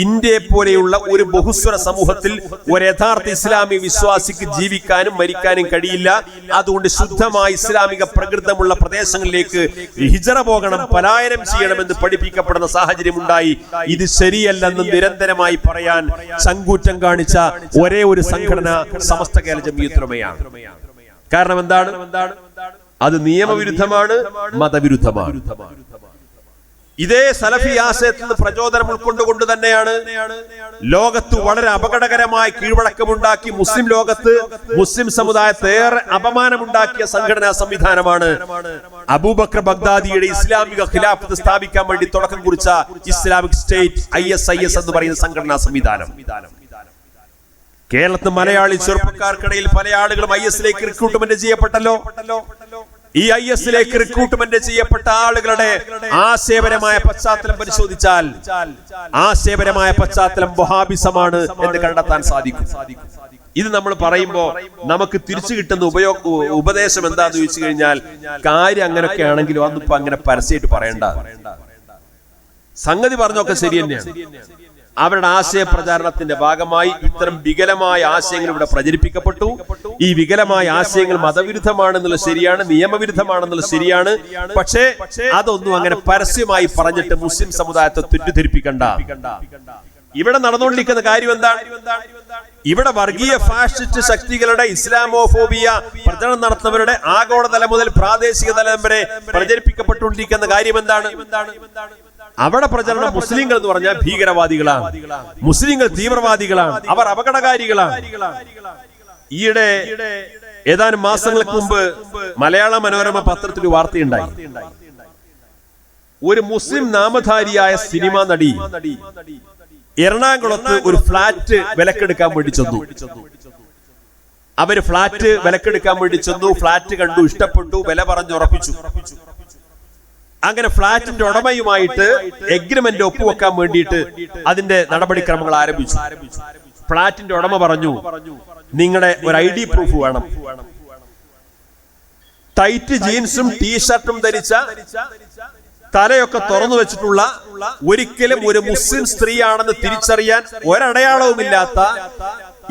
ഇന്ത്യയെ പോലെയുള്ള ഒരു ബഹുസ്വര സമൂഹത്തിൽ ഒരു യഥാർത്ഥ ഇസ്ലാമിക വിശ്വാസിക്ക് ജീവിക്കാനും മരിക്കാനും കഴിയില്ല. അതുകൊണ്ട് ശുദ്ധമായ ഇസ്ലാമിക പ്രകൃതമുള്ള പ്രദേശങ്ങളിലേക്ക് ഹിജറ പോകണം, പലായനം ചെയ്യണമെന്ന് പഠിപ്പിക്കപ്പെടുന്ന സാഹചര്യം ഉണ്ടായി. ഇത് ശരിയല്ലെന്ന് നിരന്തരമായി പറയാൻ ചങ്കൂറ്റം കാണിച്ച ഒരേ ഒരു സംഘടന സമസ്ത കേരള ജംഇയ്യത്തുൽ ഉലമയാണ്. കാരണം എന്താണ്? അത് നിയമവിരുദ്ധമാണ്, മതവിരുദ്ധമാണ്. ഇതേ സലഫി ആശയത്തിൽ നിന്ന് പ്രചോദനം ഉൾക്കൊണ്ടുകൊണ്ട് തന്നെയാണ് ലോകത്ത് വളരെ അപകടകരമായ കീഴ്വഴക്കമുണ്ടാക്കി മുസ്ലിം ലോകത്ത് മുസ്ലിം സമുദായത്തെ ഏറെ അപമാനമുണ്ടാക്കിയ സംഘടനാ സംവിധാനമാണ് അബൂബക്കർ ബഗ്ദാദിയുടെ ഇസ്ലാമിക ഖിലാഫത്ത് സ്ഥാപിക്കാൻ വേണ്ടി തുടക്കം കുറിച്ച ഇസ്ലാമിക് സ്റ്റേറ്റ് ISIS എന്ന് പറയുന്ന സംഘടനാ സംവിധാനം. കേരളത്തിൽ മലയാളി ചെറുപ്പക്കാർക്കിടയിൽ പല ആളുകളും IS-ലേക്ക് റിക്രൂട്ട്മെന്റ് ചെയ്യപ്പെട്ടല്ലോ. ഈ IS-ലേക്ക് റിക്രൂട്ട്മെന്റ് ചെയ്യപ്പെട്ട ആളുകളുടെ ആശയപരമായ പശ്ചാത്തലം പരിശോധിച്ചാൽ ആശയപരമായ പശ്ചാത്തലം വഹാബിസമാണ് എന്ന് കണ്ടെത്താൻ സാധിക്കും. ഇത് നമ്മൾ പറയുമ്പോ നമുക്ക് തിരിച്ചു കിട്ടുന്ന ഉപദേശം എന്താന്ന് ചോദിച്ചു കഴിഞ്ഞാൽ, കാര്യം അങ്ങനെയൊക്കെ ആണെങ്കിലും അന്നിപ്പോ അങ്ങനെ പരസ്യമായിട്ട് പറയണ്ട. സംഗതി പറഞ്ഞൊക്കെ ശരി തന്നെയാണ്. അവരുടെ ആശയ പ്രചാരണത്തിന്റെ ഭാഗമായി ഇത്തരം വികലമായ ആശയങ്ങൾ ഇവിടെ പ്രചരിപ്പിക്കപ്പെട്ടു. ഈ വികലമായ ആശയങ്ങൾ മതവിരുദ്ധമാണെന്നുള്ളത് ശരിയാണ്, നിയമവിരുദ്ധമാണെന്നുള്ളത് ശരിയാണ്. പക്ഷേ അതൊന്നും അങ്ങനെ പരസ്യമായി പറഞ്ഞിട്ട് മുസ്ലിം സമുദായത്തെ തെറ്റിദ്ധരിപ്പിക്കണ്ട. ഇവിടെ നടന്നുകൊണ്ടിരിക്കുന്ന കാര്യം എന്താണ്? ഇവിടെ വർഗീയ ഫാഷിസ്റ്റ് ശക്തികളുടെ ഇസ്ലാമോഫോബിയ പ്രചരണം നടത്തുന്നവരുടെ ആഗോളതലം മുതൽ പ്രാദേശിക തലം വരെ പ്രചരിപ്പിക്കപ്പെട്ടുകൊണ്ടിരിക്കുന്ന കാര്യം എന്താണ്? അവിടെ പ്രചരണം മുസ്ലിങ്ങൾ എന്ന് പറഞ്ഞാൽ ഭീകരവാദികളാണ്, മുസ്ലിങ്ങൾ തീവ്രവാദികളാണ്, അവർ അപകടകാരികളാണ്. ഈയിടെ ഏതാനും മാസങ്ങൾക്ക് മുമ്പ് മലയാള മനോരമ പത്രത്തിൽ വാർത്തയുണ്ടായി. ഒരു മുസ്ലിം നാമധാരിയായ സിനിമാ നടി എറണാകുളത്ത് ഒരു ഫ്ലാറ്റ് വിലക്കെടുക്കാൻ വേണ്ടി ചെന്നു. അവര് ഫ്ലാറ്റ് വിലക്കെടുക്കാൻ വേണ്ടി ചെന്നു. ഫ്ലാറ്റ് കണ്ടു, ഇഷ്ടപ്പെട്ടു, വില പറഞ്ഞുറപ്പിച്ചു. അങ്ങനെ ഫ്ലാറ്റിന്റെ ഉടമയുമായിട്ട് എഗ്രിമെന്റ് ഒപ്പുവെക്കാൻ വേണ്ടിയിട്ട് അതിന്റെ നടപടിക്രമങ്ങൾ ആരംഭിച്ചു. ഫ്ലാറ്റിന്റെ ഉടമ പറഞ്ഞു, നിങ്ങളുടെ ഒരു ID പ്രൂഫ് വേണം. ടൈറ്റ് ജീൻസും ടീഷർട്ടും ധരിച്ച, തലയൊക്കെ തുറന്നു വെച്ചിട്ടുള്ള, ഒരിക്കലും ഒരു മുസ്ലിം സ്ത്രീയാണെന്ന് തിരിച്ചറിയാൻ ഒരടയാളവുമില്ലാത്ത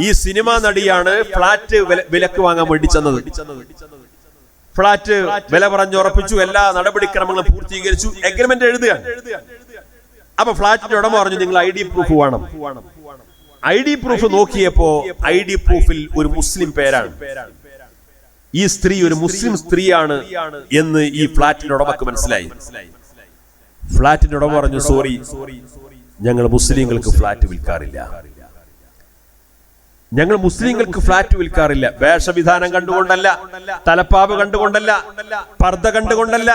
ഈ സിനിമാ നടിയാണ് ഫ്ലാറ്റ് വിലക്ക് വാങ്ങാൻ വേണ്ടി ചെന്നത്. ഫ്ലാറ്റ് വില പറഞ്ഞുറപ്പിച്ചു, എല്ലാ നടപടിക്രമങ്ങളും പൂർത്തീകരിച്ചു, എഗ്രിമെന്റ് എഴുതുകയാണ്. അപ്പൊ ഫ്ലാറ്റിന്റെ ഉടമ പറഞ്ഞു, നിങ്ങൾ ID പ്രൂഫ് വേണം. ID പ്രൂഫ് നോക്കിയപ്പോ ID പ്രൂഫിൽ ഒരു മുസ്ലിം പേരാണ്. ഈ സ്ത്രീ ഒരു മുസ്ലിം സ്ത്രീയാണ് എന്ന് ഈ ഫ്ലാറ്റിന്റെ ഉടമക്ക് മനസ്സിലായി. ഫ്ലാറ്റിന്റെ ഉടമ പറഞ്ഞു, സോറി, ഞങ്ങൾ മുസ്ലിങ്ങൾക്ക് ഫ്ലാറ്റ് വിൽക്കാറില്ല. ഞങ്ങൾ മുസ്ലിങ്ങൾക്ക് ഫ്ലാറ്റ് വിൽക്കാറില്ല. വേഷവിധാനം കണ്ടുകൊണ്ടല്ല, തലപ്പാവ് കണ്ടുകൊണ്ടല്ല, പർദ്ദ കണ്ടുകൊണ്ടല്ല,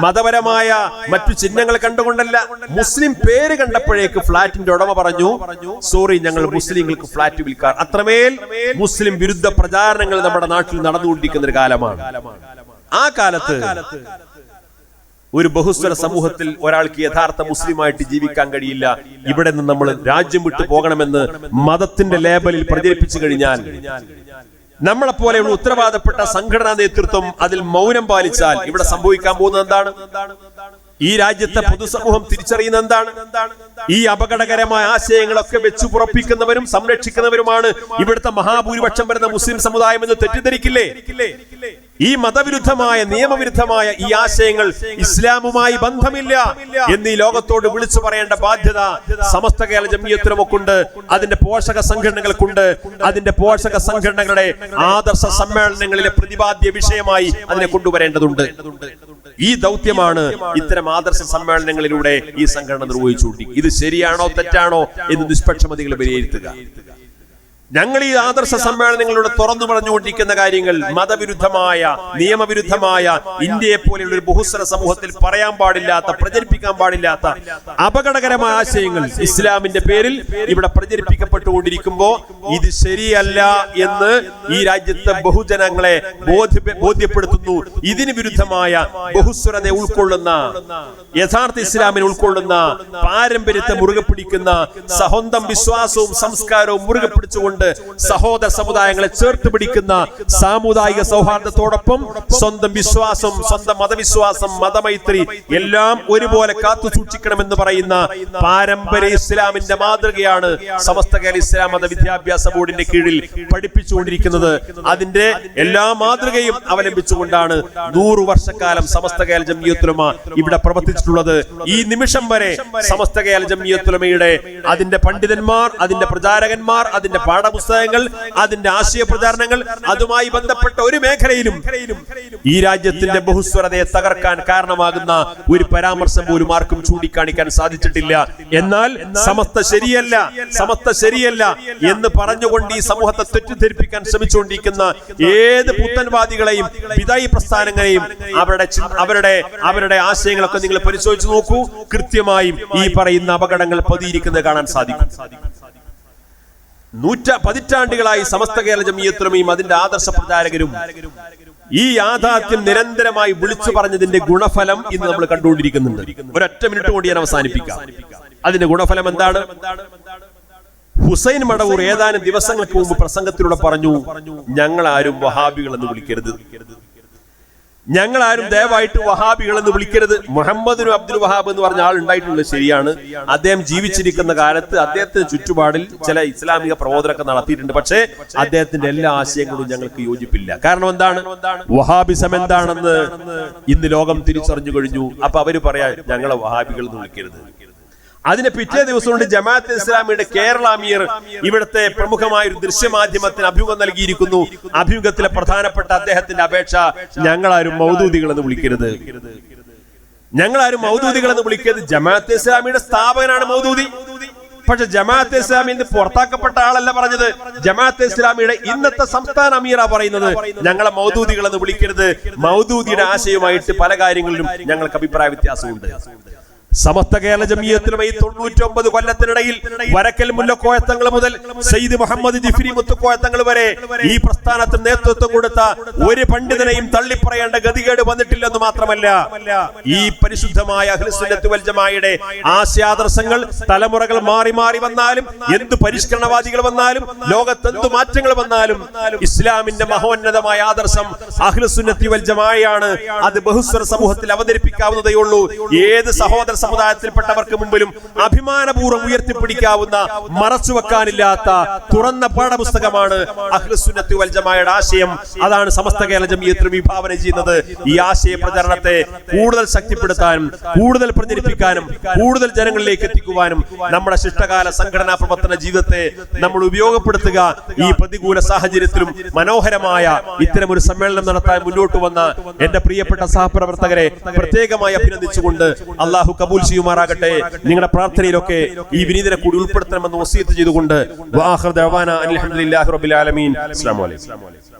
മതപരമായ മറ്റു ചിഹ്നങ്ങൾ കണ്ടുകൊണ്ടല്ല, മുസ്ലിം പേര് കണ്ടപ്പോഴേക്ക് ഫ്ലാറ്റിന്റെ ഉടമ പറഞ്ഞു, സോറി, ഞങ്ങൾ മുസ്ലിങ്ങൾക്ക് ഫ്ലാറ്റ് വിൽക്കാർ. അത്രമേൽ മുസ്ലിം വിരുദ്ധ പ്രചാരണങ്ങൾ നമ്മുടെ നാട്ടിൽ നടന്നുകൊണ്ടിരിക്കുന്ന ഒരു കാലമാണ്. ആ കാലത്ത് ഒരു ബഹുസ്വര സമൂഹത്തിൽ ഒരാൾക്ക് യഥാർത്ഥ മുസ്ലിമായിട്ട് ജീവിക്കാൻ കഴിയില്ല, ഇവിടെ നിന്ന് നമ്മൾ രാജ്യം വിട്ടു പോകണമെന്ന് മതത്തിന്റെ ലേബലിൽ പ്രചരിപ്പിച്ചു കഴിഞ്ഞാൽ, നമ്മളെപ്പോലെയുള്ള ഉത്തരവാദപ്പെട്ട സംഘടനാ നേതൃത്വം അതിൽ മൗനം പാലിച്ചാൽ ഇവിടെ സംഭവിക്കാൻ പോകുന്നത് എന്താണ്? ഈ രാജ്യത്തെ പൊതുസമൂഹം തിരിച്ചറിയുന്ന എന്താണ്? ഈ അപകടകരമായ ആശയങ്ങളൊക്കെ വെച്ചു പുറപ്പിക്കുന്നവരും സംരക്ഷിക്കുന്നവരുമാണ് ഇവിടുത്തെ മഹാഭൂരിപക്ഷം വരുന്ന മുസ്ലിം സമുദായം എന്ന് തെറ്റിദ്ധരിക്കില്ലേ? ഈ മതവിരുദ്ധമായ നിയമവിരുദ്ധമായ ഈ ആശയങ്ങൾ ഇസ്ലാമുമായി ബന്ധമില്ല എന്നീ ലോകത്തോട് വിളിച്ചു പറയേണ്ട ബാധ്യത സമസ്ത കേരള ജംഇയ്യത്തിനുമൊക്കെയുണ്ട്, അതിന്റെ പോഷക സംഘടനകൾക്കുണ്ട്. അതിന്റെ പോഷക സംഘടനകളുടെ ആദർശ സമ്മേളനങ്ങളിലെ പ്രതിപാദ്യ വിഷയമായി അതിനെ കൊണ്ടുവരേണ്ടതുണ്ട്. ഈ ദൗത്യമാണ് ഇത്തരം ആദർശ സമ്മേളനങ്ങളിലൂടെ ഈ സംഘടന നിർവഹിച്ചുകൊണ്ടിരിക്കുന്നത്. ഇത് ശരിയാണോ തെറ്റാണോ എന്ന് നിഷ്പക്ഷമതികൾ വിലയിരുത്തുക. ഞങ്ങൾ ഈ ആദർശ സമ്മേളനങ്ങളിലൂടെ തുറന്നു പറഞ്ഞുകൊണ്ടിരിക്കുന്ന കാര്യങ്ങൾ മതവിരുദ്ധമായ നിയമവിരുദ്ധമായ ഇന്ത്യയെ പോലെയുള്ള ഒരു ബഹുസ്വര സമൂഹത്തിൽ പറയാൻ പാടില്ലാത്ത, പ്രചരിപ്പിക്കാൻ പാടില്ലാത്ത അപകടകരമായ ആശയങ്ങൾ ഇസ്ലാമിന്റെ പേരിൽ ഇവിടെ പ്രചരിപ്പിക്കപ്പെട്ടുകൊണ്ടിരിക്കുമ്പോ ഇത് ശരിയല്ല എന്ന് ഈ രാജ്യത്തെ ബഹുജനങ്ങളെ ബോധ്യപ്പെടുത്തുന്നു. ഇതിന് വിരുദ്ധമായ ബഹുസ്വരതയെ ഉൾക്കൊള്ളുന്ന, യഥാർത്ഥ ഇസ്ലാമിനെ ഉൾക്കൊള്ളുന്ന, പാരമ്പര്യത്തെ മുറുകെ പിടിക്കുന്ന, സ്വന്തം വിശ്വാസവും സംസ്കാരവും മുറുകെ പിടിച്ചുകൊണ്ട് സഹോദര സമുദായങ്ങളെ ചേർത്ത് പിടിക്കുന്ന, സാമുദായിക സൗഹാർദ്ദത്തോടൊപ്പം സ്വന്തം വിശ്വാസം, സ്വന്തം മതവിശ്വാസം, മതമൈത്രി എല്ലാം ഒരുപോലെ കാത്തു സൂക്ഷിക്കണമെന്ന് പറയുന്ന പാരമ്പര്യ ഇസ്ലാമിന്റെ മാതൃകയാണ് സമസ്ത കേരള ഇസ്ലാം മത വിദ്യാഭ്യാസ ബോർഡിന്റെ കീഴിൽ പഠിപ്പിച്ചുകൊണ്ടിരിക്കുന്നത്. അതിന്റെ എല്ലാ മാതൃകയും അവലംബിച്ചുകൊണ്ടാണ് 100 വർഷക്കാലം സമസ്ത കേരള ജംഇയ്യത്തുൽ ഉലമ ഇവിടെ പ്രവർത്തിച്ചിട്ടുള്ളത്. ഈ നിമിഷം വരെ സമസ്ത കേരള ജംഇയ്യത്തുൽ ഉലമയുടെ അതിന്റെ പണ്ഡിതന്മാർ, അതിന്റെ പ്രചാരകന്മാർ, അതിന്റെ പാഠ പാഠപുസ്തകങ്ങൾ, അതിന്റെ ആശയ പ്രചാരണങ്ങൾ, അതുമായി ബന്ധപ്പെട്ട ഒരു മേഖലയിലും ഈ രാജ്യത്തിന്റെ ബഹുസ്വരതയെ തകർക്കാൻ കാരണമാകുന്ന ഒരു പരാമർശം പോലും ആർക്കും ചൂണ്ടിക്കാണിക്കാൻ സാധിച്ചിട്ടില്ല. എന്നാൽ സമസ്ത ശരിയല്ല എന്ന് പറഞ്ഞുകൊണ്ട് ഈ സമൂഹത്തെ തെറ്റിദ്ധരിപ്പിക്കാൻ ശ്രമിച്ചുകൊണ്ടിരിക്കുന്ന ഏത് പുത്തൻവാദികളെയും ബിദഈ പ്രസ്ഥാനങ്ങളെയും അവരുടെ ആശയങ്ങളൊക്കെ നിങ്ങൾ പരിശോധിച്ച് നോക്കൂ. കൃത്യമായും ഈ പറയുന്ന അപകടങ്ങൾ പതിയിരിക്കുന്നത് കാണാൻ സാധിക്കും. പതിറ്റാണ്ടുകളായി സമസ്ത കേരള ജംഇയ്യത്തുൽ ഉലമയും അതിന്റെ ആദർശ പ്രചാരകരും ഈ യാഥാർത്ഥ്യം നിരന്തരമായി വിളിച്ചു പറഞ്ഞതിന്റെ ഗുണഫലം ഇന്ന് നമ്മൾ കണ്ടുകൊണ്ടിരിക്കുന്നുണ്ട്. ഒരൊറ്റ മിനിറ്റ് കൊണ്ട് ഞാൻ അവസാനിപ്പിക്കാം. അതിന്റെ ഗുണഫലം എന്താണ്? ഹുസൈൻ മടവൂർ ഏതാനും ദിവസങ്ങൾക്ക് മുമ്പ് പ്രസംഗത്തിലൂടെ പറഞ്ഞു, ഞങ്ങൾ ആരും വഹാബികൾ എന്ന് വിളിക്കരുത്, ഞങ്ങൾ ആരും ദയവായിട്ട് വഹാബികൾ എന്ന് വിളിക്കരുത്. മുഹമ്മദ് അബ്ദുൽ വഹാബ് എന്ന് പറഞ്ഞ ആൾ ഉണ്ടായിട്ടുള്ളത് ശരിയാണ്. അദ്ദേഹം ജീവിച്ചിരിക്കുന്ന കാലത്ത് അദ്ദേഹത്തിന് ചുറ്റുപാടിൽ ചില ഇസ്ലാമിക പ്രബോധനമൊക്കെ നടത്തിയിട്ടുണ്ട്. പക്ഷേ അദ്ദേഹത്തിന്റെ എല്ലാ ആശയങ്ങളും ഞങ്ങൾക്ക് യോജിപ്പില്ല. കാരണം എന്താണ്? വഹാബിസം എന്താണെന്ന് ഇന്ന് ലോകം തിരിച്ചറിഞ്ഞു കഴിഞ്ഞു. അപ്പൊ അവര് പറയാ ഞങ്ങളെ വഹാബികൾ എന്ന് വിളിക്കരുത്. അതിന് പിറ്റേ ദിവസം കൊണ്ട് ജമാഅത്തെ ഇസ്ലാമിയുടെ കേരള അമീർ ഇവിടുത്തെ പ്രമുഖമായ ഒരു ദൃശ്യമാധ്യമത്തിന് അഭിമുഖം നൽകിയിരിക്കുന്നു. അഭിമുഖത്തിലെ പ്രധാനപ്പെട്ട അദ്ദേഹത്തിന്റെ അപേക്ഷ, ഞങ്ങളാരും മൗദൂദികൾ എന്ന് വിളിക്കരുത്, ഞങ്ങളാരും മൗദൂദികൾ എന്ന് വിളിക്കരുത്. ജമാഅത്തെ ഇസ്ലാമിയുടെ സ്ഥാപകനാണ് മൗദൂദി. പക്ഷെ ജമാഅത്തെ ഇസ്ലാമിൽ നിന്ന് പുറത്താക്കപ്പെട്ട ആളല്ല പറഞ്ഞത്. ജമാഅത്തെ ഇസ്ലാമിയുടെ ഇന്നത്തെ സംസ്ഥാന അമീറാ പറയുന്നത് ഞങ്ങളെ മൗദൂദികൾ എന്ന് വിളിക്കരുത്. മൗദൂദിയുടെ ആശയവുമായിട്ട് പല കാര്യങ്ങളിലും ഞങ്ങൾക്ക് അഭിപ്രായ വ്യത്യാസമുണ്ട്. സമസ്ത കേരള ജംഇയ്യത്തുൽ ഉലമ 99 കൊല്ലത്തിനിടയിൽ വരക്കൽ മുല്ലക്കോയത്തങ്ങൾ മുതൽ സയ്യിദ് മുഹമ്മദ് ജിഫ്രി മുത്തുക്കോയത്തങ്ങൾ വരെ ഈ പ്രസ്ഥാനത്തിന് നേതൃത്വം കൊടുത്ത ഒരു പണ്ഡിതനെയും തള്ളിപ്പറയേണ്ട ഗതികേട് വന്നിട്ടില്ലെന്ന് മാത്രമല്ല, ഈ പരിശുദ്ധമായ അഹ്ലുസുന്നത്ത് വൽ ജമാഅയുടെ ആശയാദർശങ്ങൾ തലമുറകൾ മാറി മാറി വന്നാലും, എന്ത് പരിഷ്കരണവാദികൾ വന്നാലും, ലോകത്ത് എന്ത് മാറ്റങ്ങൾ വന്നാലും, ഇസ്ലാമിന്റെ മഹോന്നതമായ ആദർശം അഹ്ലുസുന്നത്ത് വൽ ജമാഅയാണ്. അത് ബഹുസ്വര സമൂഹത്തിൽ അവതരിപ്പിക്കാവുന്നതേ ഉള്ളൂ. ഏത് സഹോദര സമുദായത്തിൽപ്പെട്ടവർക്ക് മുമ്പിലും അഭിമാനപൂർവ്വം ഉയർത്തിപ്പിടിക്കാവുന്ന, മറച്ചുവെക്കാനില്ലാത്ത തുറന്ന പാഠപുസ്തകമാണ് അഹ്ലുസുന്നത്ത് വൽ ജമാഅയുടെ ആശയം. അതാണ് സമസ്ത കേരള ജംഇയ്യത്തുൽ വിഭാവന ചെയ്യുന്നത്. ഈ ആശയ പ്രചരണത്തെ കൂടുതൽ ശക്തിപ്പെടുത്താനും, കൂടുതൽ പ്രചരിപ്പിക്കാനും, കൂടുതൽ ജനങ്ങളിലേക്ക് എത്തിക്കുവാനും നമ്മുടെ ശിഷ്ടകാല സംഘടനാ പ്രവർത്തന ജീവിതത്തെ നമ്മൾ ഉപയോഗപ്പെടുത്തുക. ഈ പ്രതികൂല സാഹചര്യത്തിലും മനോഹരമായ ഇത്തരമൊരു സമ്മേളനം നടത്താൻ മുന്നോട്ട് വന്ന എന്റെ പ്രിയപ്പെട്ട സഹപ്രവർത്തകരെ പ്രത്യേകമായി അഭിനന്ദിച്ചുകൊണ്ട് അള്ളാഹു കബൂൽ ചെയ്യുമാറാകട്ടെ. നിങ്ങളുടെ പ്രാർത്ഥനയിലൊക്കെ ഈ വിനീതനെ കൂടി ഉൾപ്പെടുത്തണമെന്ന് വസിയത്ത് ചെയ്തുകൊണ്ട് അൽഹംദുലില്ലാഹി റബ്ബിൽ ആലമീൻ. അസ്സലാമു അലൈക്കും.